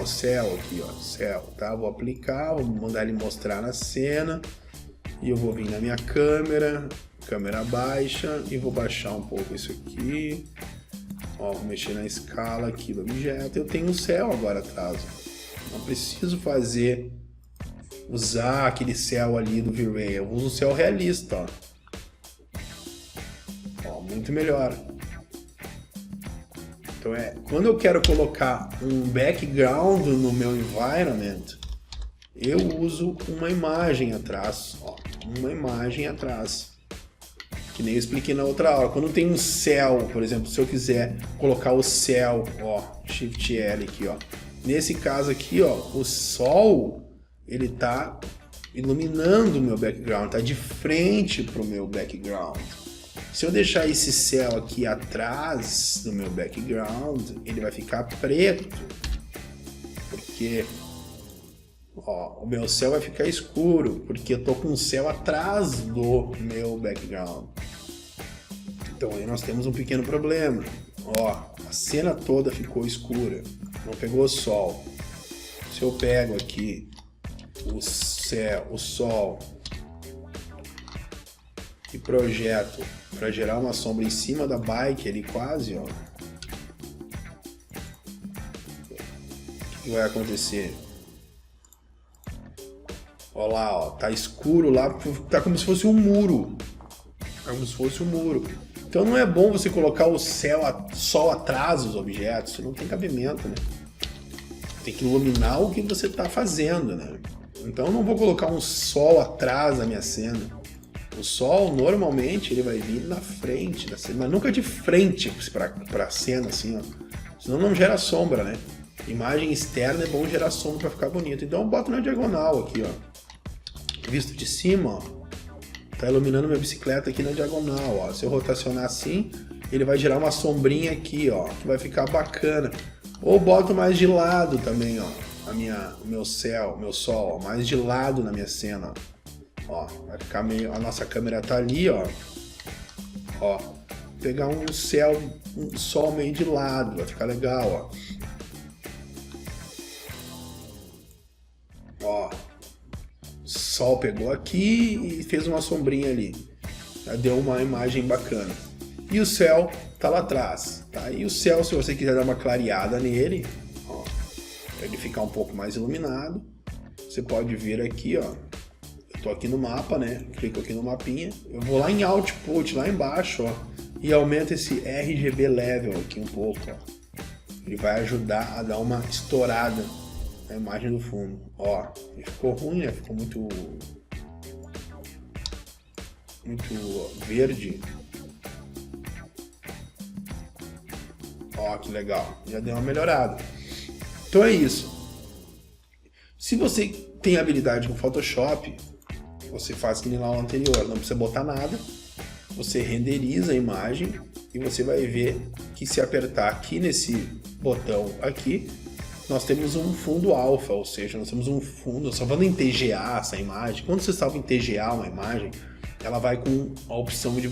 aqui, ó, céu, tá? Vou aplicar, vou mandar ele mostrar na cena. E eu vou vir na minha câmera baixa, e vou baixar um pouco isso aqui. Ó, vou mexer na escala aqui do objeto. Eu tenho um céu agora atrás. Não preciso usar aquele céu ali do V-Ray. Eu uso o céu realista, ó, muito melhor. Então quando eu quero colocar um background no meu environment, eu uso uma imagem atrás, ó, uma imagem atrás. Que nem eu expliquei na outra aula. Quando tem um céu, por exemplo, se eu quiser colocar o céu, ó, Shift L aqui, ó. Nesse caso aqui, ó, o sol, ele tá iluminando o meu background, tá de frente pro meu background. Se eu deixar esse céu aqui atrás do meu background, ele vai ficar preto, porque ó, o meu céu vai ficar escuro, porque eu tô com o céu atrás do meu background. Então aí nós temos um pequeno problema. Ó, a cena toda ficou escura, não pegou o sol. Se eu pego aqui o céu, o sol, e projeto para gerar uma sombra em cima da bike ali quase, ó, o que vai acontecer? Ó lá, ó, tá escuro lá, tá como se fosse um muro. É como se fosse um muro. Então não é bom você colocar o sol atrás dos objetos, não tem cabimento, né? Tem que iluminar o que você tá fazendo, né? Então eu não vou colocar um sol atrás da minha cena. O sol, normalmente, ele vai vir na frente da cena, mas nunca de frente para a cena, assim, ó. Senão não gera sombra, né? Imagem externa é bom gerar sombra para ficar bonito. Então eu boto na diagonal aqui, ó. Visto de cima, ó. Tá iluminando minha bicicleta aqui na diagonal, ó. Se eu rotacionar assim, ele vai gerar uma sombrinha aqui, ó, que vai ficar bacana. Ou boto mais de lado também, ó. o meu céu, o meu sol, ó, mais de lado na minha cena, ó. Vai ficar meio, a nossa câmera tá ali, ó. Ó, pegar um céu, um sol meio de lado, vai ficar legal, ó. Ó, sol pegou aqui e fez uma sombrinha ali. Já deu uma imagem bacana. E o céu tá lá atrás, tá? E o céu, se você quiser dar uma clareada nele, ó, para ele ficar um pouco mais iluminado, você pode vir aqui, ó. Eu tô aqui no mapa, né? Clico aqui no mapinha. Eu vou lá em Output, lá embaixo, ó, e aumenta esse RGB Level aqui um pouco, ó. Ele vai ajudar a dar uma estourada na imagem do fundo. Ó, ficou ruim, né? Ficou muito verde. Ó, que legal. Já deu uma melhorada. Então é isso. Se você tem habilidade com Photoshop, você faz que nem lá no anterior. Não precisa botar nada. Você renderiza a imagem e você vai ver que se apertar aqui nesse botão aqui, nós temos um fundo alfa, ou seja, nós temos um fundo, salvando em TGA essa imagem. Quando você salva em TGA uma imagem, ela vai com a opção de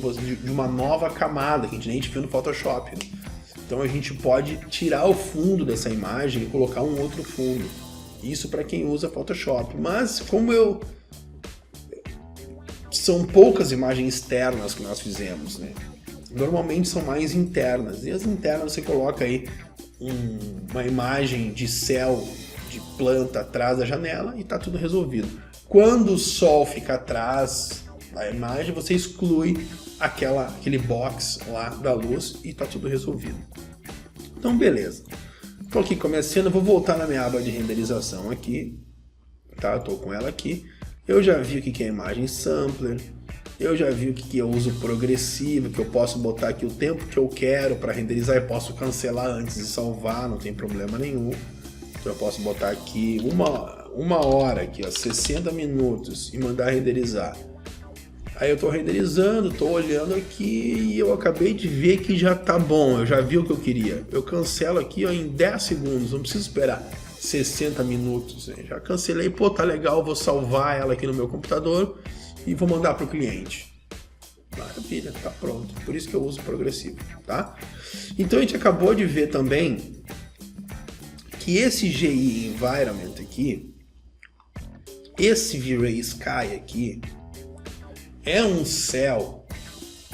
uma nova camada, que a gente nem viu no Photoshop, né? Então a gente pode tirar o fundo dessa imagem e colocar um outro fundo. Isso para quem usa Photoshop. Mas como são poucas imagens externas que nós fizemos, né? Normalmente são mais internas. E as internas você coloca aí uma imagem de céu, de planta atrás da janela e tá tudo resolvido. Quando o sol fica atrás da imagem, você exclui aquele box lá da luz e tá tudo resolvido. Então beleza. Tô aqui com a minha cena, vou voltar na minha aba de renderização aqui, tá? Eu tô com ela aqui. Eu já vi o que é imagem sampler, eu já vi o que é uso progressivo, que eu posso botar aqui o tempo que eu quero para renderizar, eu posso cancelar antes de salvar, não tem problema nenhum. Então eu posso botar aqui uma hora aqui, ó, 60 minutos e mandar renderizar. Aí eu tô renderizando, tô olhando aqui e eu acabei de ver que já tá bom, eu já vi o que eu queria. Eu cancelo aqui, ó, em 10 segundos, não preciso esperar 60 minutos. Né? Já cancelei, pô, tá legal, vou salvar ela aqui no meu computador e vou mandar pro cliente. Maravilha, tá pronto. Por isso que eu uso progressivo, tá? Então a gente acabou de ver também que esse GI Environment aqui, esse V-Ray Sky aqui, é um céu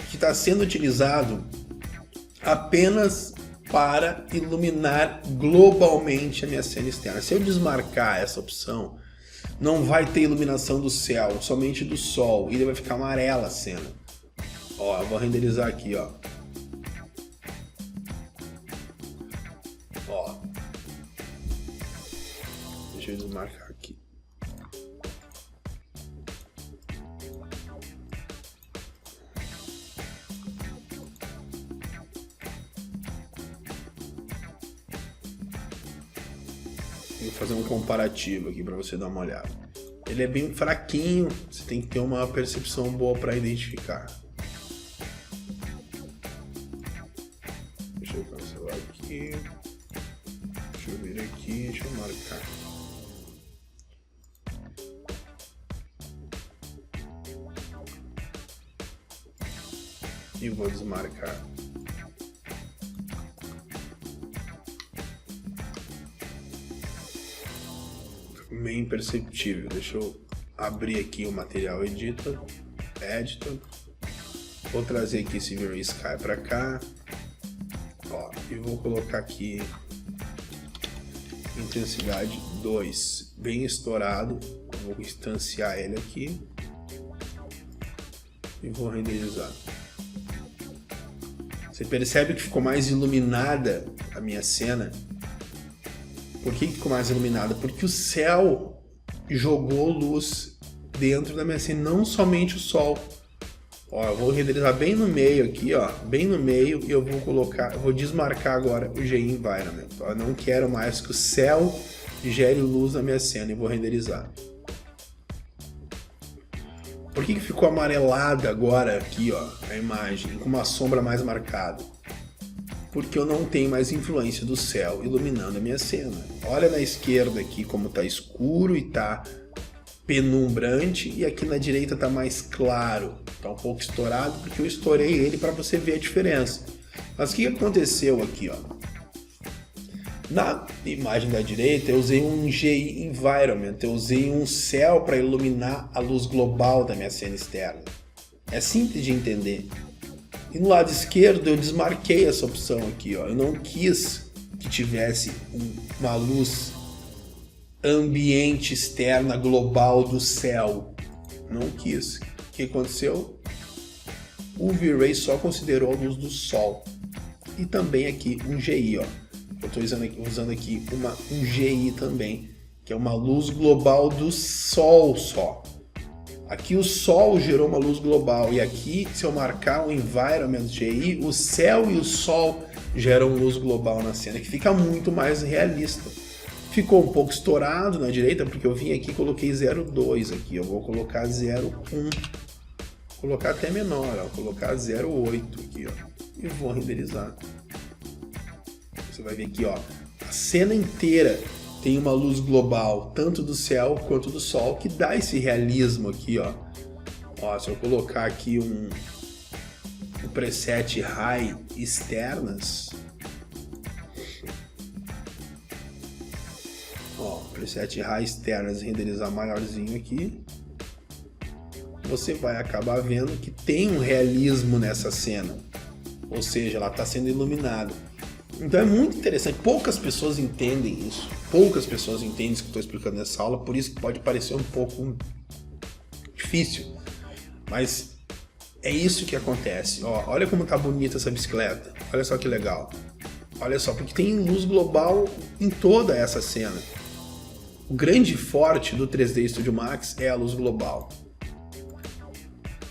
que está sendo utilizado apenas para iluminar globalmente a minha cena externa. Se eu desmarcar essa opção, não vai ter iluminação do céu, somente do sol, e ele vai ficar amarela a cena. Ó, eu vou renderizar aqui, ó. Ó. Deixa eu desmarcar aqui. Vou fazer um comparativo aqui para você dar uma olhada. Ele é bem fraquinho, você tem que ter uma percepção boa para identificar. Deixa eu cancelar aqui. Deixa eu vir aqui, deixa eu marcar. E vou desmarcar. Bem imperceptível. Deixa eu abrir aqui o material editor, vou trazer aqui esse V-Ray Sky para cá, ó, e vou colocar aqui intensidade 2, bem estourado. Vou instanciar ele aqui e vou renderizar. Você percebe que ficou mais iluminada a minha cena? Por que ficou mais iluminada? Porque o céu jogou luz dentro da minha cena, não somente o sol. Ó, eu vou renderizar bem no meio aqui, ó, bem no meio, e eu vou desmarcar agora o GI Environment. Ó, eu não quero mais que o céu gere luz na minha cena e vou renderizar. Por que ficou amarelada agora aqui, ó, a imagem, com uma sombra mais marcada? porque eu não tenho mais influência do céu iluminando a minha cena. Olha na esquerda aqui como está escuro e está penumbrante, e aqui na direita está mais claro, está um pouco estourado porque eu estourei ele para você ver a diferença. Mas o que aconteceu aqui, ó? Na imagem da direita eu usei um GI Environment, eu usei um céu para iluminar a luz global da minha cena externa. É simples de entender. E no lado esquerdo eu desmarquei essa opção aqui, ó. Eu não quis que tivesse uma luz ambiente externa global do céu. Não quis. O que aconteceu? O V-Ray só considerou a luz do sol. E também aqui um GI, ó. Eu estou usando aqui um GI também, que é uma luz global do sol só. Aqui o sol gerou uma luz global, e aqui, se eu marcar o Environment GI, o céu e o sol geram luz global na cena, que fica muito mais realista. Ficou um pouco estourado na direita, porque eu vim aqui e coloquei 0,2 aqui. Eu vou colocar 0,1. Colocar até menor, ó. Vou colocar 0,8 aqui, ó. E vou renderizar. Você vai ver aqui, ó. A cena inteira tem uma luz global, tanto do céu quanto do sol, que dá esse realismo aqui, ó. Ó, se eu colocar aqui um preset High externas, ó, preset High externas, renderizar maiorzinho aqui, você vai acabar vendo que tem um realismo nessa cena, ou seja, ela está sendo iluminada. Então é muito interessante, poucas pessoas entendem isso, poucas pessoas entendem isso que eu estou explicando nessa aula, por isso que pode parecer um pouco difícil, mas é isso que acontece. Ó, olha como tá bonita essa bicicleta, olha só que legal, olha só, porque tem luz global em toda essa cena. O grande forte do 3D Studio Max é a luz global.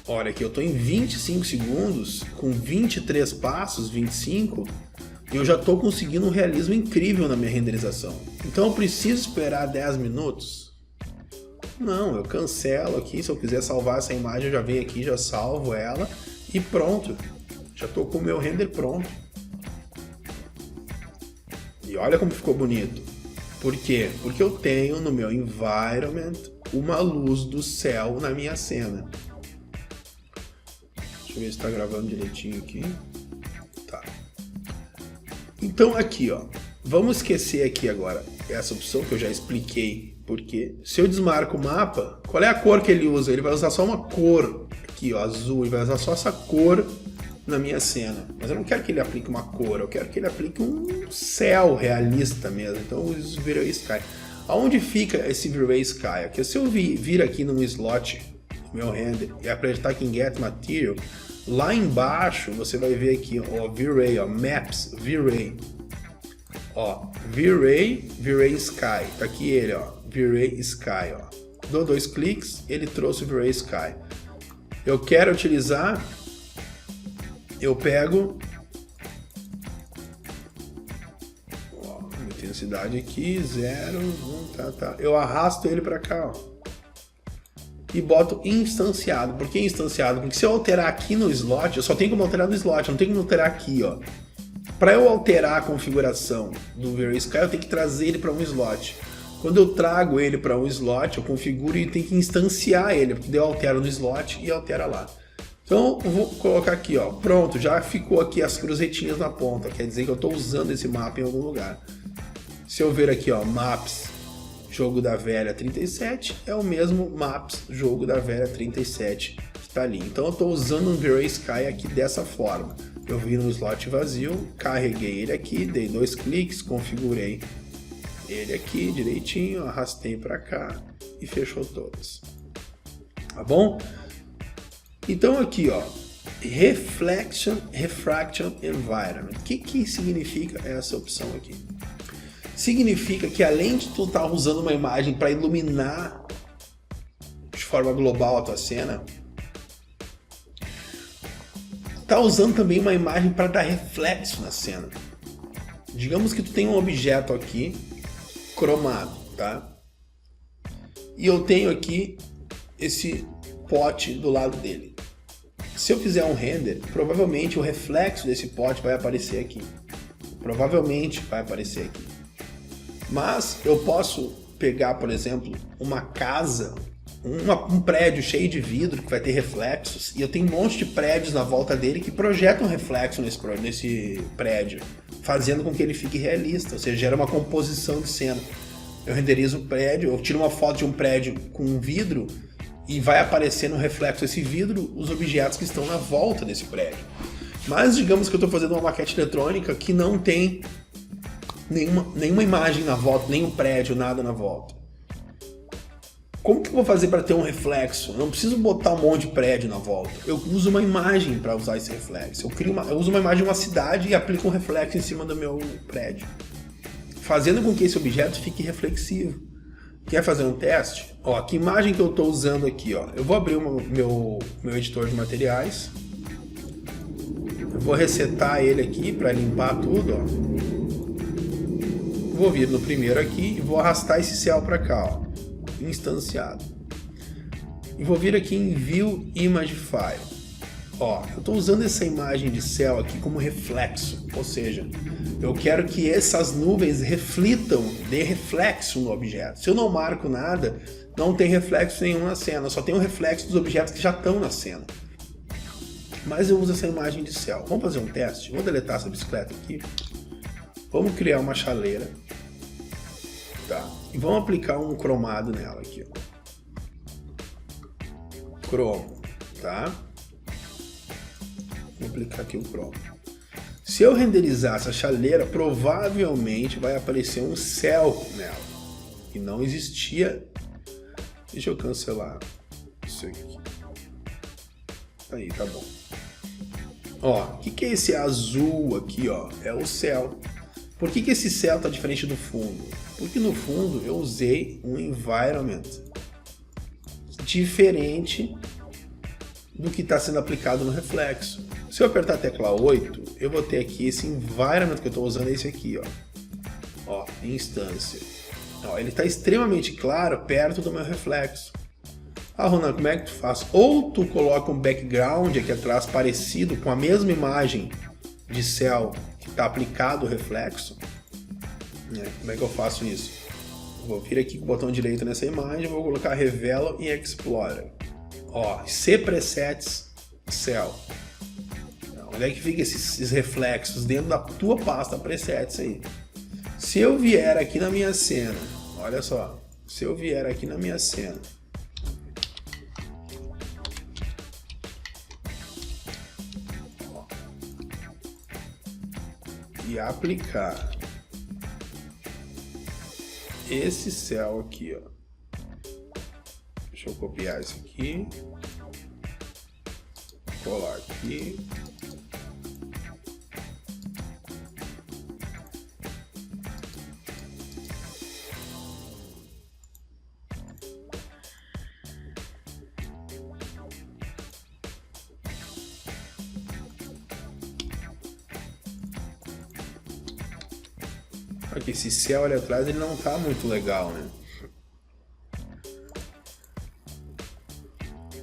Olha aqui, eu estou em 25 segundos, com 23 passos, 25, e eu já estou conseguindo um realismo incrível na minha renderização. Então eu preciso esperar 10 minutos? Não, eu cancelo aqui, se eu quiser salvar essa imagem eu já venho aqui, já salvo ela e pronto. Já estou com o meu render pronto. E olha como ficou bonito. Por quê? Porque eu tenho no meu environment uma luz do céu na minha cena. Deixa eu ver se está gravando direitinho aqui. Tá. Então aqui, ó, vamos esquecer aqui agora essa opção que eu já expliquei, porque se eu desmarco o mapa, qual é a cor que ele usa? Ele vai usar só uma cor aqui, ó, azul, ele vai usar só essa cor na minha cena, mas eu não quero que ele aplique uma cor, eu quero que ele aplique um céu realista mesmo, então eu uso V-Ray Sky. Aonde fica esse V-Ray Sky? Aqui, se eu vir aqui num slot, no meu render, e apertar aqui em Get Material, lá embaixo você vai ver aqui, ó, V-Ray, ó, Maps, V-Ray, ó, V-Ray Sky, tá aqui ele, ó, V-Ray Sky, ó. Dou 2 cliques, ele trouxe o V-Ray Sky. Eu quero utilizar, eu pego, ó, intensidade aqui, 0, 1, tá. Eu arrasto ele pra cá, ó. E boto instanciado. Por que instanciado? Porque se eu alterar aqui no slot, eu só tenho como alterar no slot, eu não tenho como alterar aqui, ó. Para eu alterar a configuração do V-Ray Sky, eu tenho que trazer ele para um slot. Quando eu trago ele para um slot, eu configuro e tenho que instanciar ele, porque daí eu altero no slot e altera lá. Então eu vou colocar aqui, ó, pronto, já ficou aqui as cruzetinhas na ponta, quer dizer que eu estou usando esse mapa em algum lugar. Se eu ver aqui, ó, Maps, Jogo da Velha 37, é o mesmo Maps, Jogo da Velha 37 que está ali. Então eu estou usando um V-Ray Sky aqui dessa forma. Eu vim no slot vazio, carreguei ele aqui, dei 2 cliques, configurei ele aqui direitinho, arrastei para cá e fechou todas. Tá bom? Então aqui, ó, Refraction Environment. O que significa essa opção aqui? Significa que além de tu estar usando uma imagem para iluminar de forma global a tua cena, tá usando também uma imagem para dar reflexo na cena. Digamos que tu tem um objeto aqui cromado, tá? E eu tenho aqui esse pote do lado dele. Se eu fizer um render, provavelmente o reflexo desse pote vai aparecer aqui. Provavelmente vai aparecer aqui. Mas eu posso pegar, por exemplo, uma casa, um prédio cheio de vidro que vai ter reflexos, e eu tenho um monte de prédios na volta dele que projetam reflexo nesse prédio, fazendo com que ele fique realista, ou seja, gera uma composição de cena. Eu renderizo o prédio, eu tiro uma foto de um prédio com um vidro e vai aparecer no reflexo desse vidro os objetos que estão na volta desse prédio. Mas digamos que eu estou fazendo uma maquete eletrônica que não tem nenhuma imagem na volta, nem um prédio, nada na volta. Como que eu vou fazer para ter um reflexo? Eu não preciso botar um monte de prédio na volta. Eu uso uma imagem para usar esse reflexo. Eu uso uma imagem de uma cidade e aplico um reflexo em cima do meu prédio, fazendo com que esse objeto fique reflexivo. Quer fazer um teste? Ó, que imagem que eu estou usando aqui? Ó? Eu vou abrir o meu editor de materiais. Eu vou resetar ele aqui para limpar tudo. Ó. Vou vir no primeiro aqui e vou arrastar esse céu para cá. Ó. Instanciado. E vou vir aqui em View Image File. Ó, eu estou usando essa imagem de céu aqui como reflexo, ou seja, eu quero que essas nuvens reflitam, dê reflexo no objeto. Se eu não marco nada, não tem reflexo nenhum na cena, só tem o reflexo dos objetos que já estão na cena. Mas eu uso essa imagem de céu. Vamos fazer um teste? Vou deletar essa bicicleta aqui. Vamos criar uma chaleira. Tá. E vamos aplicar um cromado nela aqui. Cromo, tá? Vou aplicar aqui o cromo. Se eu renderizar essa chaleira, provavelmente vai aparecer um céu nela. E não existia. Deixa eu cancelar isso aqui. Aí, tá bom. Ó, o que é esse azul aqui, ó? É o céu. Por que esse céu tá diferente do fundo? Porque no fundo eu usei um environment diferente do que está sendo aplicado no reflexo. Se eu apertar a tecla 8, eu vou ter aqui esse environment que eu estou usando, é esse aqui, ó. Ó, instância. Ó, ele está extremamente claro perto do meu reflexo. Ah, Ronan, como é que tu faz? Ou tu coloca um background aqui atrás parecido com a mesma imagem de céu que está aplicado o reflexo. Como é que eu faço isso? Vou vir aqui com o botão direito nessa imagem, vou colocar Revelo em Explorer. Ó, C Presets Cell. Onde é que fica esses reflexos? Dentro da tua pasta Presets aí. Se eu vier aqui na minha cena, olha só, se eu vier aqui na minha cena, ó, e aplicar esse céu aqui, ó. Deixa eu copiar isso aqui, colar aqui. Aqui, esse céu ali atrás ele não tá muito legal, né?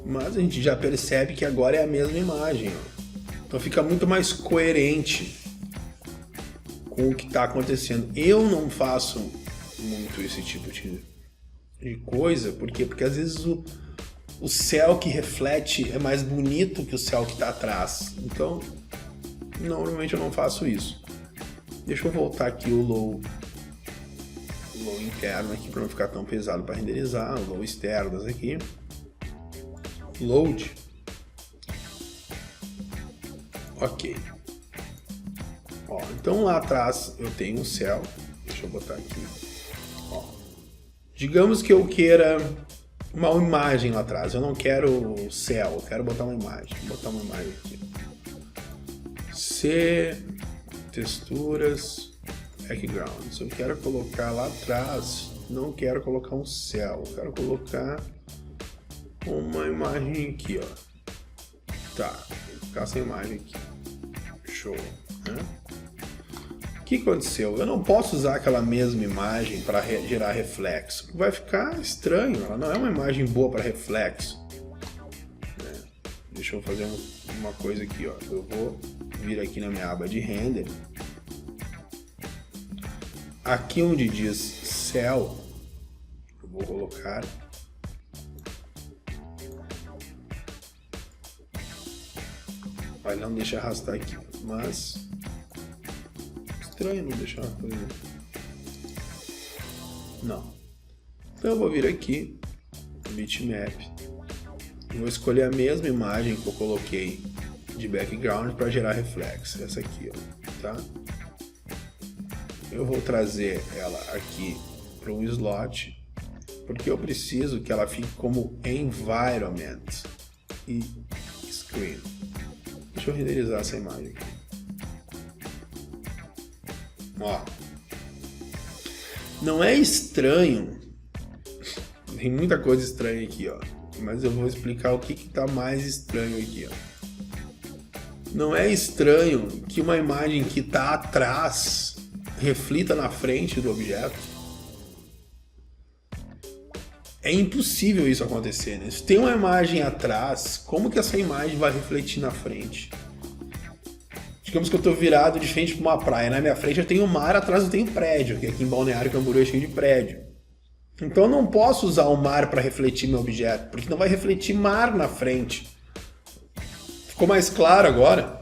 Mas a gente já percebe que agora é a mesma imagem, ó. Então fica muito mais coerente com o que está acontecendo. Eu não faço muito esse tipo de coisa, por quê? Porque às vezes o céu que reflete é mais bonito que o céu que está atrás. Então, normalmente eu não faço isso. Deixa eu voltar aqui o low interno aqui para não ficar tão pesado para renderizar, o low externos aqui. Load. Ok. Ó, então lá atrás eu tenho um céu. Deixa eu botar aqui. Ó. Digamos que eu queira uma imagem lá atrás. Eu não quero céu, eu quero botar uma imagem. Vou botar uma imagem aqui. C, texturas, backgrounds. Eu quero colocar lá atrás. Não quero colocar um céu. Eu quero colocar uma imagem aqui, ó. Tá, vou colocar essa imagem aqui. Show, né? O que aconteceu? Eu não posso usar aquela mesma imagem para gerar reflexo. Vai ficar estranho, ela não é uma imagem boa para reflexo. Né? Deixa eu fazer uma coisa aqui, ó. Eu vou vir aqui na minha aba de render. Aqui onde diz Cell, eu vou colocar vai não deixar arrastar aqui, mas estranho não deixar, por exemplo. Não. Então eu vou vir aqui, bitmap, vou escolher a mesma imagem que eu coloquei de background para gerar reflexo, essa aqui, ó, tá? Eu vou trazer ela aqui para um slot, porque eu preciso que ela fique como environment e screen. Deixa eu renderizar essa imagem aqui. Ó, não é estranho, tem muita coisa estranha aqui, ó, mas eu vou explicar o que tá mais estranho aqui, ó. Não é estranho que uma imagem que tá atrás reflita na frente do objeto. É impossível isso acontecer, né? Se tem uma imagem atrás, como que essa imagem vai refletir na frente? Digamos que eu estou virado de frente para uma praia, na minha frente eu tenho mar, atrás eu tenho prédio, que aqui em Balneário Camboriú é cheio de prédio. Então eu não posso usar o mar para refletir meu objeto, porque não vai refletir mar na frente. Ficou mais claro agora?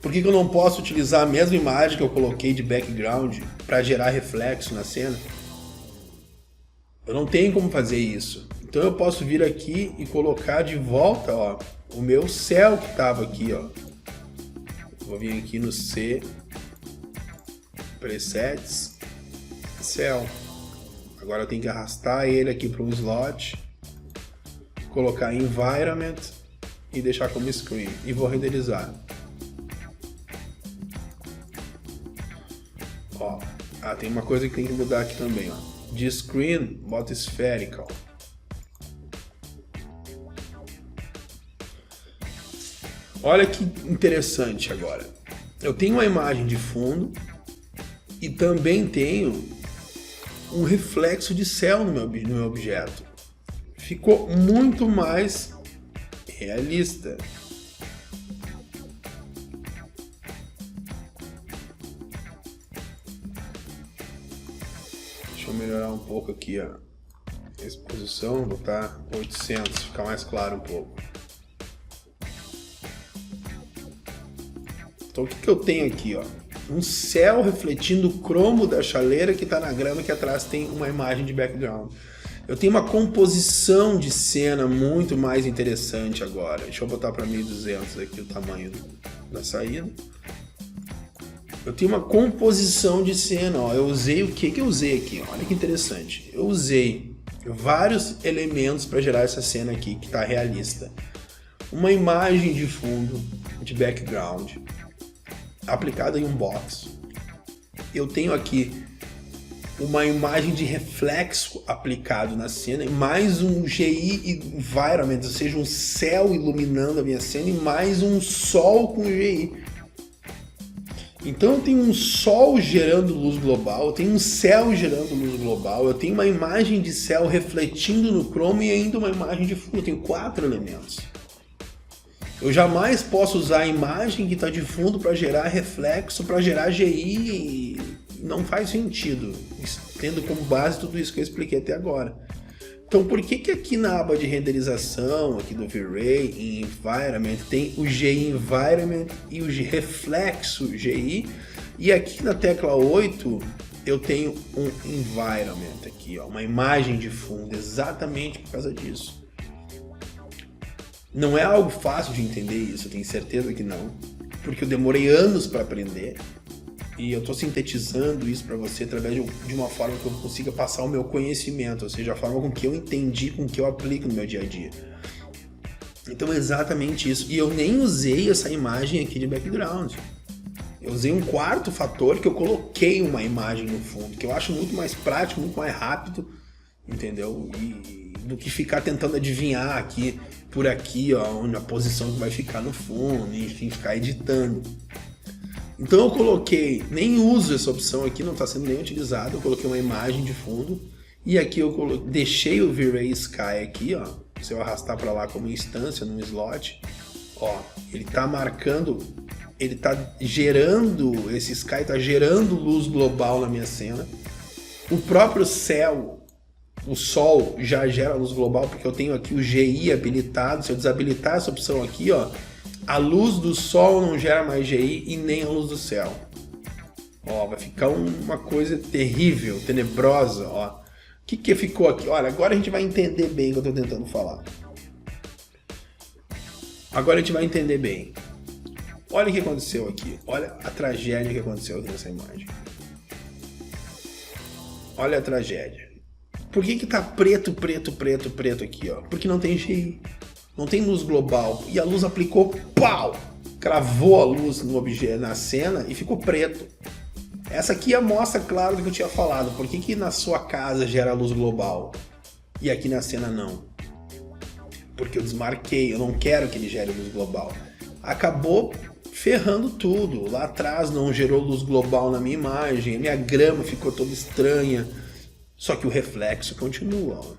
Por que eu não posso utilizar a mesma imagem que eu coloquei de background para gerar reflexo na cena? Eu não tenho como fazer isso. Então eu posso vir aqui e colocar de volta, ó, o meu céu que estava aqui, ó. Vou vir aqui no C, Presets, Céu. Agora eu tenho que arrastar ele aqui para um slot, colocar Environment e deixar como Screen. E vou renderizar. Ó, tem uma coisa que tem que mudar aqui também, ó. De Screen, bota Spherical. Olha que interessante agora. Eu tenho uma imagem de fundo e também tenho um reflexo de céu no meu objeto. Ficou muito mais realista. Deixa eu melhorar um pouco aqui a exposição, botar 800, ficar mais claro um pouco. Então o que eu tenho aqui, ó? Um céu refletindo o cromo da chaleira que está na grama, que atrás tem uma imagem de background. Eu tenho uma composição de cena muito mais interessante agora. Deixa eu botar para 1200 aqui o tamanho da saída. Eu tenho uma composição de cena, ó. Eu usei o que eu usei aqui? Olha que interessante. Eu usei vários elementos para gerar essa cena aqui que está realista. Uma imagem de fundo, de background, aplicada em um box. Eu tenho aqui uma imagem de reflexo aplicado na cena, mais um GI Environment, ou seja, um céu iluminando a minha cena, e mais um sol com GI. Então eu tenho um sol gerando luz global, eu tenho um céu gerando luz global, eu tenho uma imagem de céu refletindo no cromo e ainda uma imagem de fundo. Eu tenho 4 elementos. Eu jamais posso usar a imagem que está de fundo para gerar reflexo, para gerar GI, não faz sentido, tendo como base tudo isso que eu expliquei até agora. Então por que aqui na aba de renderização, aqui do V-Ray, em Environment, tem o GI Environment e o reflexo GI, e aqui na tecla 8 eu tenho um Environment aqui, ó, uma imagem de fundo, exatamente por causa disso. Não é algo fácil de entender isso, eu tenho certeza que não, porque eu demorei anos para aprender e eu estou sintetizando isso para você através de uma forma que eu consiga passar o meu conhecimento, ou seja, a forma com que eu entendi, com que eu aplico no meu dia a dia. Então é exatamente isso. E eu nem usei essa imagem aqui de background. Eu usei um quarto fator que eu coloquei uma imagem no fundo, que eu acho muito mais prático, muito mais rápido, entendeu? Do que ficar tentando adivinhar aqui, por aqui, ó, onde a posição que vai ficar no fundo, enfim, ficar editando. Então eu coloquei, nem uso essa opção aqui, não está sendo nem utilizada, eu coloquei uma imagem de fundo, e aqui eu deixei o V-Ray Sky aqui, ó, se eu arrastar para lá como instância, num slot, ó, ele está marcando ele tá gerando, esse Sky tá gerando luz global na minha cena. O próprio céu, o sol já gera luz global, porque eu tenho aqui o GI habilitado. Se eu desabilitar essa opção aqui, ó, a luz do sol não gera mais GI e nem a luz do céu. Ó, vai ficar uma coisa terrível, tenebrosa, ó. O que ficou aqui? Olha, agora a gente vai entender bem o que eu tô tentando falar. Agora a gente vai entender bem. Olha o que aconteceu aqui. Olha a tragédia que aconteceu aqui nessa imagem. Olha a tragédia. Por que tá preto, preto, preto, preto aqui, ó? Porque não tem GI. Não tem luz global. E a luz aplicou, pau! Cravou a luz no objeto, na cena e ficou preto. Essa aqui é a amostra clara do que eu tinha falado. Por que na sua casa gera luz global e aqui na cena não? Porque eu desmarquei, eu não quero que ele gere luz global. Acabou ferrando tudo. Lá atrás não gerou luz global na minha imagem, a minha grama ficou toda estranha. Só que o reflexo continua. Ó.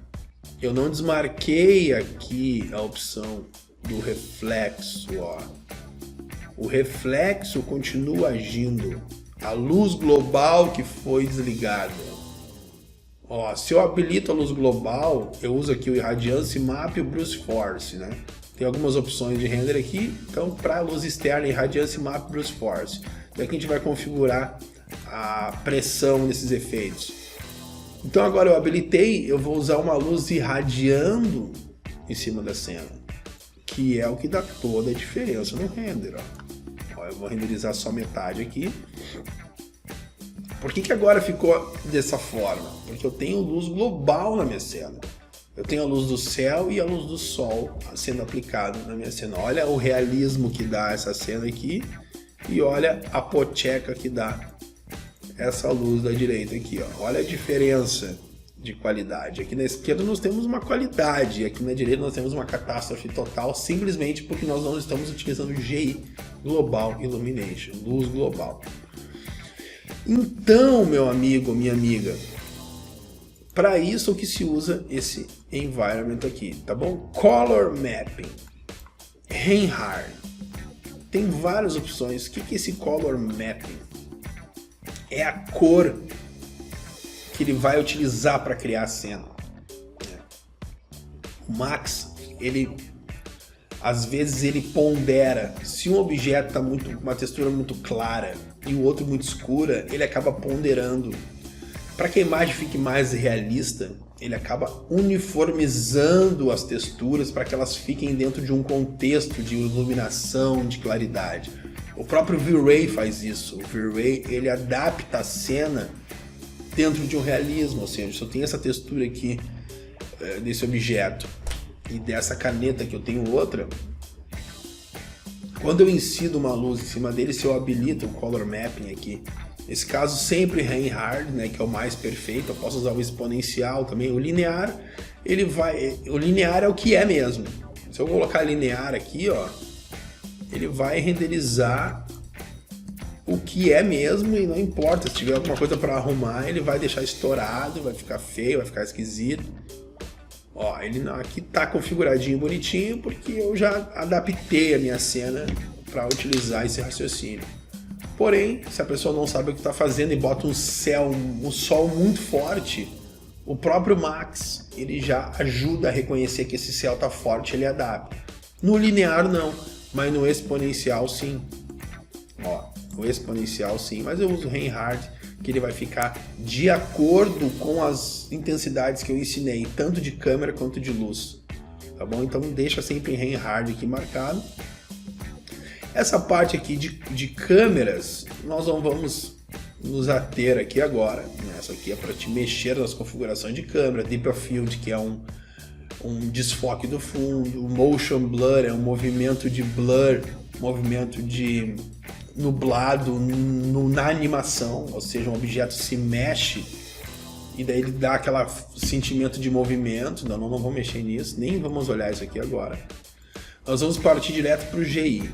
Eu não desmarquei aqui a opção do reflexo. Ó. O reflexo continua agindo. A luz global que foi desligada. Ó, se eu habilito a luz global, eu uso aqui o Irradiance Map e o Bruce Force, né? Tem algumas opções de render aqui, então para luz externa, Irradiance Map e Bruce Force. Daqui a gente vai configurar a pressão nesses efeitos. Então agora eu habilitei, eu vou usar uma luz irradiando em cima da cena, que é o que dá toda a diferença no render, ó. Eu vou renderizar só metade aqui. Por que agora ficou dessa forma? Porque eu tenho luz global na minha cena. Eu tenho a luz do céu e a luz do sol sendo aplicada na minha cena. Olha o realismo que dá essa cena aqui e olha a pocheca que dá essa luz da direita aqui. Ó. Olha a diferença de qualidade. Aqui na esquerda nós temos uma qualidade, aqui na direita nós temos uma catástrofe total, simplesmente porque nós não estamos utilizando GI, Global Illumination, luz global. Então, meu amigo, minha amiga, para isso que se usa esse environment aqui, tá bom? Color Mapping, Reinhard, tem várias opções. O que é esse Color Mapping? É a cor que ele vai utilizar para criar a cena. O Max, ele às vezes ele pondera. Se um objeto está uma textura muito clara e o outro muito escura, ele acaba ponderando. Para que a imagem fique mais realista, ele acaba uniformizando as texturas para que elas fiquem dentro de um contexto de iluminação, de claridade. O próprio V-Ray faz isso. O V-Ray ele adapta a cena dentro de um realismo, ou seja, se eu tenho essa textura aqui desse objeto e dessa caneta que eu tenho outra, quando eu incido uma luz em cima dele, se eu habilito o Color Mapping aqui, nesse caso sempre Reinhard, né, que é o mais perfeito, eu posso usar o exponencial também, o linear, o linear é o que é mesmo. Se eu colocar linear aqui, ó, ele vai renderizar o que é mesmo e não importa, se tiver alguma coisa para arrumar, ele vai deixar estourado, vai ficar feio, vai ficar esquisito. Ó, ele aqui tá configuradinho, bonitinho, porque eu já adaptei a minha cena para utilizar esse raciocínio. Porém, se a pessoa não sabe o que está fazendo e bota um sol muito forte, o próprio Max ele já ajuda a reconhecer que esse céu está forte, ele adapta. No linear não, mas no exponencial sim. Ó, o exponencial sim, mas eu uso o Reinhard, que ele vai ficar de acordo com as intensidades que eu ensinei, tanto de câmera quanto de luz. Tá bom? Então deixa sempre Reinhard aqui marcado. Essa parte aqui de câmeras, nós não vamos nos ater aqui agora. Essa aqui é para te mexer nas configurações de câmera. Deep of Field, que é um desfoque do fundo. Motion Blur é um movimento de blur, movimento de nublado na animação, ou seja, um objeto se mexe e daí ele dá aquele sentimento de movimento. Não vamos mexer nisso, nem vamos olhar isso aqui agora. Nós vamos partir direto para o GI.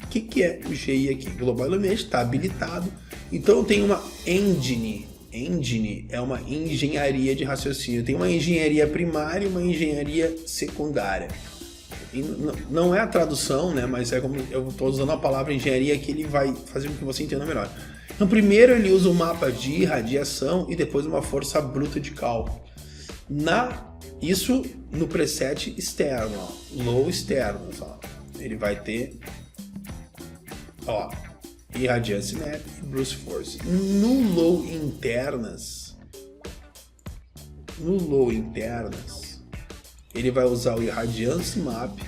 O que é o GI aqui? Global Illumination está habilitado, então eu tenho uma engine. Engine é uma engenharia de raciocínio. Tem uma engenharia primária e uma engenharia secundária. e não é a tradução, né, mas é como eu estou usando a palavra engenharia que ele vai fazer com que você entenda melhor. Então primeiro ele usa um mapa de irradiação e depois uma força bruta de cálculo. Isso no preset externo, ó, low externo, ó. Ele vai ter, ó, Irradiance Map e Brute Force. No low internas, ele vai usar o Irradiance Map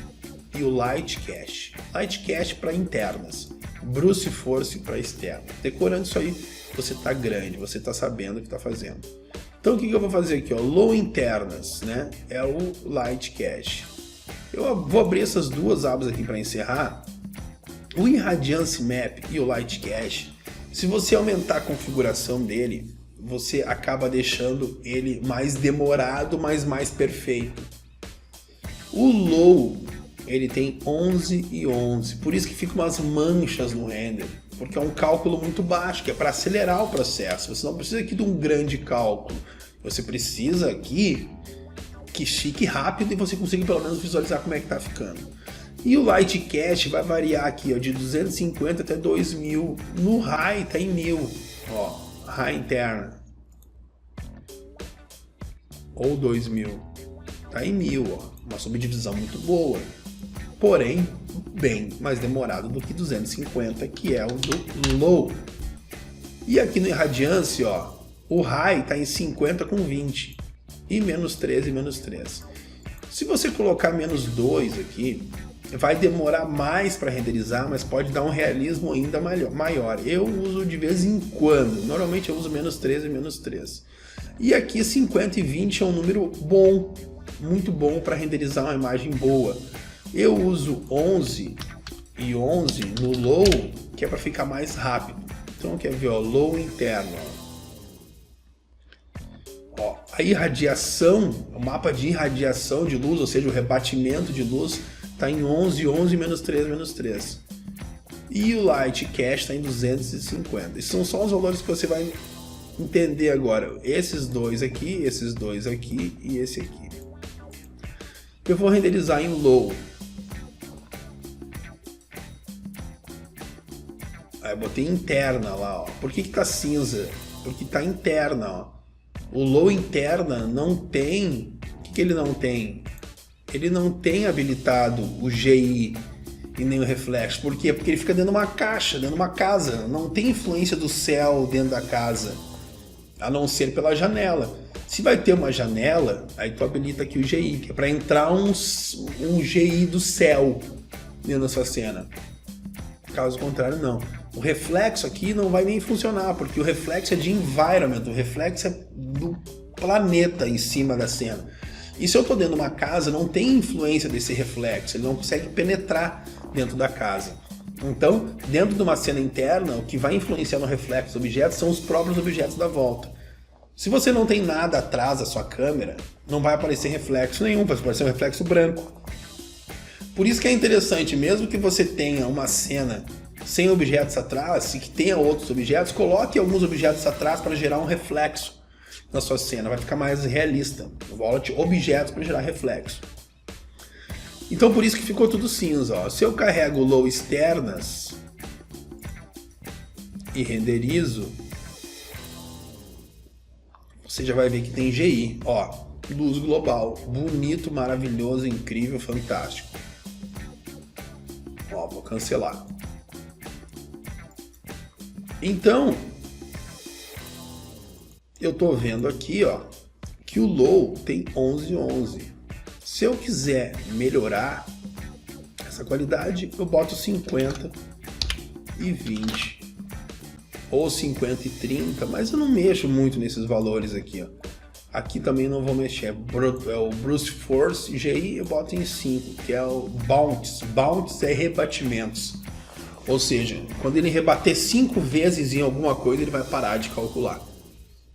e o Light Cache. Light Cache para internas, Brute Force para externas. Decorando isso aí, você tá grande, você tá sabendo o que tá fazendo. Então o que eu vou fazer aqui, ó? Low internas, né? É o Light Cache. Eu vou abrir essas duas abas aqui para encerrar. O Irradiance Map e o Light Cache, se você aumentar a configuração dele, você acaba deixando ele mais demorado, mas mais perfeito. O Low, ele tem 11 e 11, por isso que ficam umas manchas no render, porque é um cálculo muito baixo, que é para acelerar o processo. Você não precisa aqui de um grande cálculo, você precisa aqui que fique rápido e você consiga pelo menos visualizar como é que está ficando. E o Light Cache vai variar aqui, ó, de 250 até 2000. No High tá em 1000, ó, High interna. Ou 2000. Tá em 1000, ó, uma subdivisão muito boa. Porém, bem mais demorado do que 250, que é o do Low. E aqui no Irradiance, ó, o High tá em 50 com 20. E menos 13 e menos 3. Se você colocar menos 2 aqui, vai demorar mais para renderizar, mas pode dar um realismo ainda maior. Eu uso de vez em quando, normalmente eu uso menos 13 e menos 3. E aqui 50 e 20 é um número bom, muito bom para renderizar uma imagem boa. Eu uso 11 e 11 no Low, que é para ficar mais rápido. Então quer ver, ó, Low interno, ó, a irradiação, o mapa de irradiação de luz, ou seja, o rebatimento de luz, está em 11, 11, menos 3, menos 3. E o Light Cache está em 250. Esses são só os valores que você vai entender agora. Esses dois aqui e esse aqui. Eu vou renderizar em Low. Aí eu botei interna lá, ó. Por que tá cinza? Porque tá interna, ó. O Low interna não tem... O que ele não tem? Ele não tem habilitado o GI e nem o reflexo. Por quê? Porque ele fica dentro de uma caixa, dentro de uma casa. Não tem influência do céu dentro da casa, a não ser pela janela. Se vai ter uma janela, aí tu habilita aqui o GI, que é para entrar um GI do céu dentro da sua cena. Caso contrário, não. O reflexo aqui não vai nem funcionar, porque o reflexo é de environment, o reflexo é do planeta em cima da cena. E se eu estou dentro de uma casa, não tem influência desse reflexo, ele não consegue penetrar dentro da casa. Então, dentro de uma cena interna, o que vai influenciar no reflexo dos objetos são os próprios objetos da volta. Se você não tem nada atrás da sua câmera, não vai aparecer reflexo nenhum, vai aparecer um reflexo branco. Por isso que é interessante, mesmo que você tenha uma cena sem objetos atrás e que tenha outros objetos, coloque alguns objetos atrás para gerar um reflexo na sua cena, vai ficar mais realista. Volte objetos para gerar reflexo. Então por isso que ficou tudo cinza, ó. Se eu carrego Low externas e renderizo, você já vai ver que tem GI, ó, luz global, bonito, maravilhoso, incrível, fantástico. Ó, vou cancelar. Então, eu tô vendo aqui, ó, que o Low tem 11 e 11. Se eu quiser melhorar essa qualidade, eu boto 50 e 20. Ou 50 e 30, mas eu não mexo muito nesses valores aqui, ó. Aqui também não vou mexer. É o Brute Force GI, eu boto em 5, que é o Bounce. Bounce é rebatimentos. Ou seja, quando ele rebater 5 vezes em alguma coisa, ele vai parar de calcular.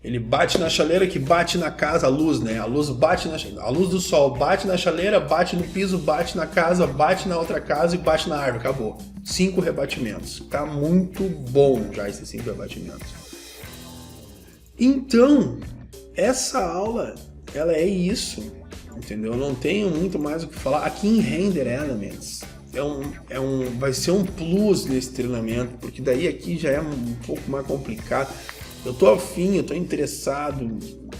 Ele bate na chaleira, que bate na casa, a luz, né? A luz bate na chaleira. A luz do sol bate na chaleira, bate no piso, bate na casa, bate na outra casa e bate na árvore. Acabou. 5 rebatimentos. Tá muito bom já esses 5 rebatimentos. Então, essa aula, ela é isso. entendeu? Não tenho muito mais o que falar. Aqui em Render Elements vai ser um plus nesse treinamento, porque daí aqui já é um pouco mais complicado. Eu tô afim, eu tô interessado,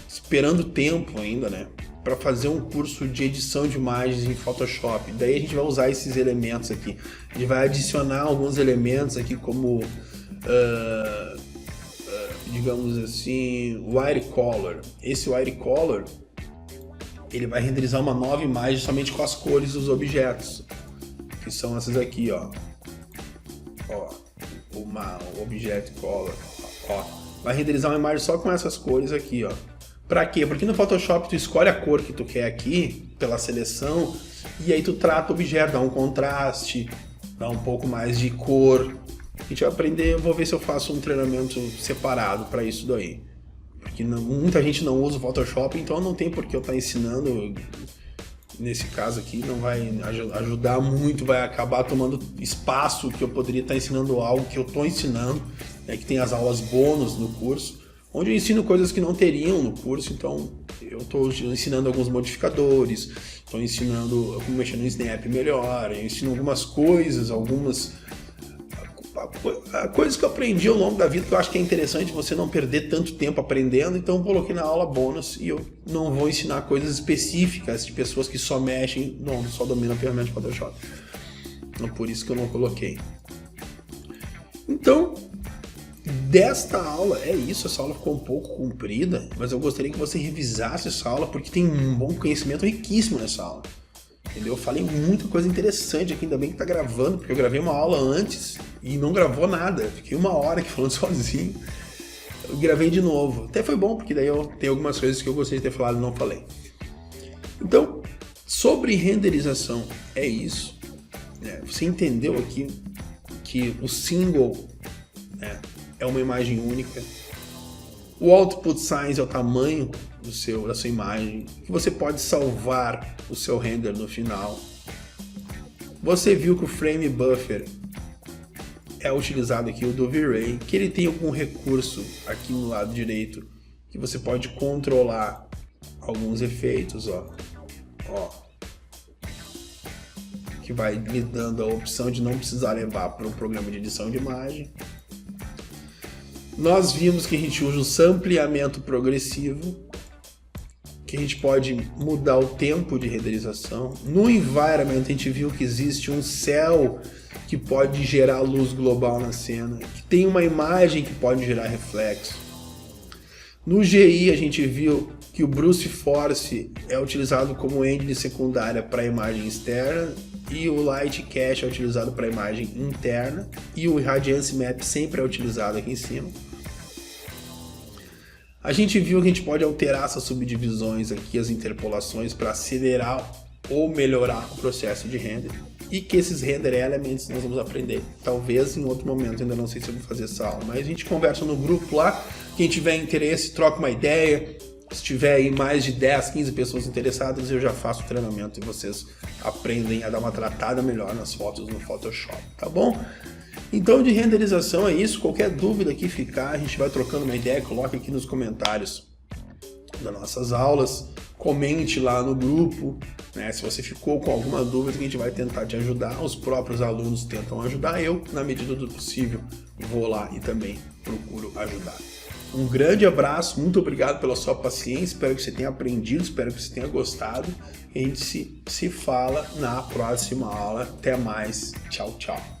esperando tempo ainda, né, para fazer um curso de edição de imagens em Photoshop. Daí a gente vai usar esses elementos aqui. A gente vai adicionar alguns elementos aqui como, digamos assim, White Color. Esse White Color, ele vai renderizar uma nova imagem somente com as cores dos objetos, que são essas aqui, ó. Uma Object Color, ó. Vai renderizar uma imagem só com essas cores aqui, ó. Pra quê? Porque no Photoshop tu escolhe a cor que tu quer aqui, pela seleção, e aí tu trata o objeto, dá um contraste, dá um pouco mais de cor. A gente vai aprender, eu vou ver se eu faço um treinamento separado para isso daí. Porque muita gente não usa o Photoshop, então não tem por que eu estar ensinando. Nesse caso aqui não vai ajudar muito, vai acabar tomando espaço que eu poderia estar ensinando algo que eu estou ensinando, né, que tem as aulas bônus no curso, onde eu ensino coisas que não teriam no curso. Então eu estou ensinando alguns modificadores, estou ensinando como mexer no Snap melhor, eu ensino algumas coisas, coisas que eu aprendi ao longo da vida, que eu acho que é interessante você não perder tanto tempo aprendendo. Então eu coloquei na aula bônus e eu não vou ensinar coisas específicas de pessoas que só mexem, só dominam a ferramenta de Photoshop. Então por isso que eu não coloquei. Então, desta aula é isso. Essa aula ficou um pouco comprida, mas eu gostaria que você revisasse essa aula, porque tem um bom conhecimento riquíssimo nessa aula. Entendeu? Eu falei muita coisa interessante aqui, ainda bem que tá gravando, porque eu gravei uma aula antes e não gravou nada. Fiquei 1 hora aqui falando sozinho. Eu gravei de novo. Até foi bom, porque daí eu tenho algumas coisas que eu gostaria de ter falado e não falei. Então, sobre renderização, é isso. Você entendeu aqui que o single, né, é uma imagem única. O output size é o tamanho da sua imagem, que você pode salvar o seu render no final. Você viu que o frame buffer é utilizado aqui, o do V-Ray, que ele tem algum recurso aqui no lado direito, que você pode controlar alguns efeitos, ó, que vai lhe dando a opção de não precisar levar para um programa de edição de imagem. Nós vimos que a gente usa o sampleamento progressivo, que a gente pode mudar o tempo de renderização. No environment a gente viu que existe um cell que pode gerar luz global na cena, que tem uma imagem que pode gerar reflexo. No GI a gente viu que o Bruce Force é utilizado como engine secundária para a imagem externa, e o Light Cache é utilizado para a imagem interna, e o Radiance Map sempre é utilizado aqui em cima. A gente viu que a gente pode alterar essas subdivisões aqui, as interpolações, para acelerar ou melhorar o processo de render, e que esses render elements nós vamos aprender, talvez em outro momento, ainda não sei se eu vou fazer essa aula, mas a gente conversa no grupo lá. Quem tiver interesse, troca uma ideia. Se tiver aí mais de 10, 15 pessoas interessadas, eu já faço o treinamento e vocês aprendem a dar uma tratada melhor nas fotos no Photoshop, tá bom? Então, de renderização é isso. Qualquer dúvida que ficar, a gente vai trocando uma ideia. Coloque aqui nos comentários das nossas aulas, comente lá no grupo, né? Se você ficou com alguma dúvida, a gente vai tentar te ajudar. Os próprios alunos tentam ajudar, eu, na medida do possível, vou lá e também procuro ajudar. Um grande abraço, muito obrigado pela sua paciência, espero que você tenha aprendido, espero que você tenha gostado. A gente se fala na próxima aula. Até mais, tchau, tchau.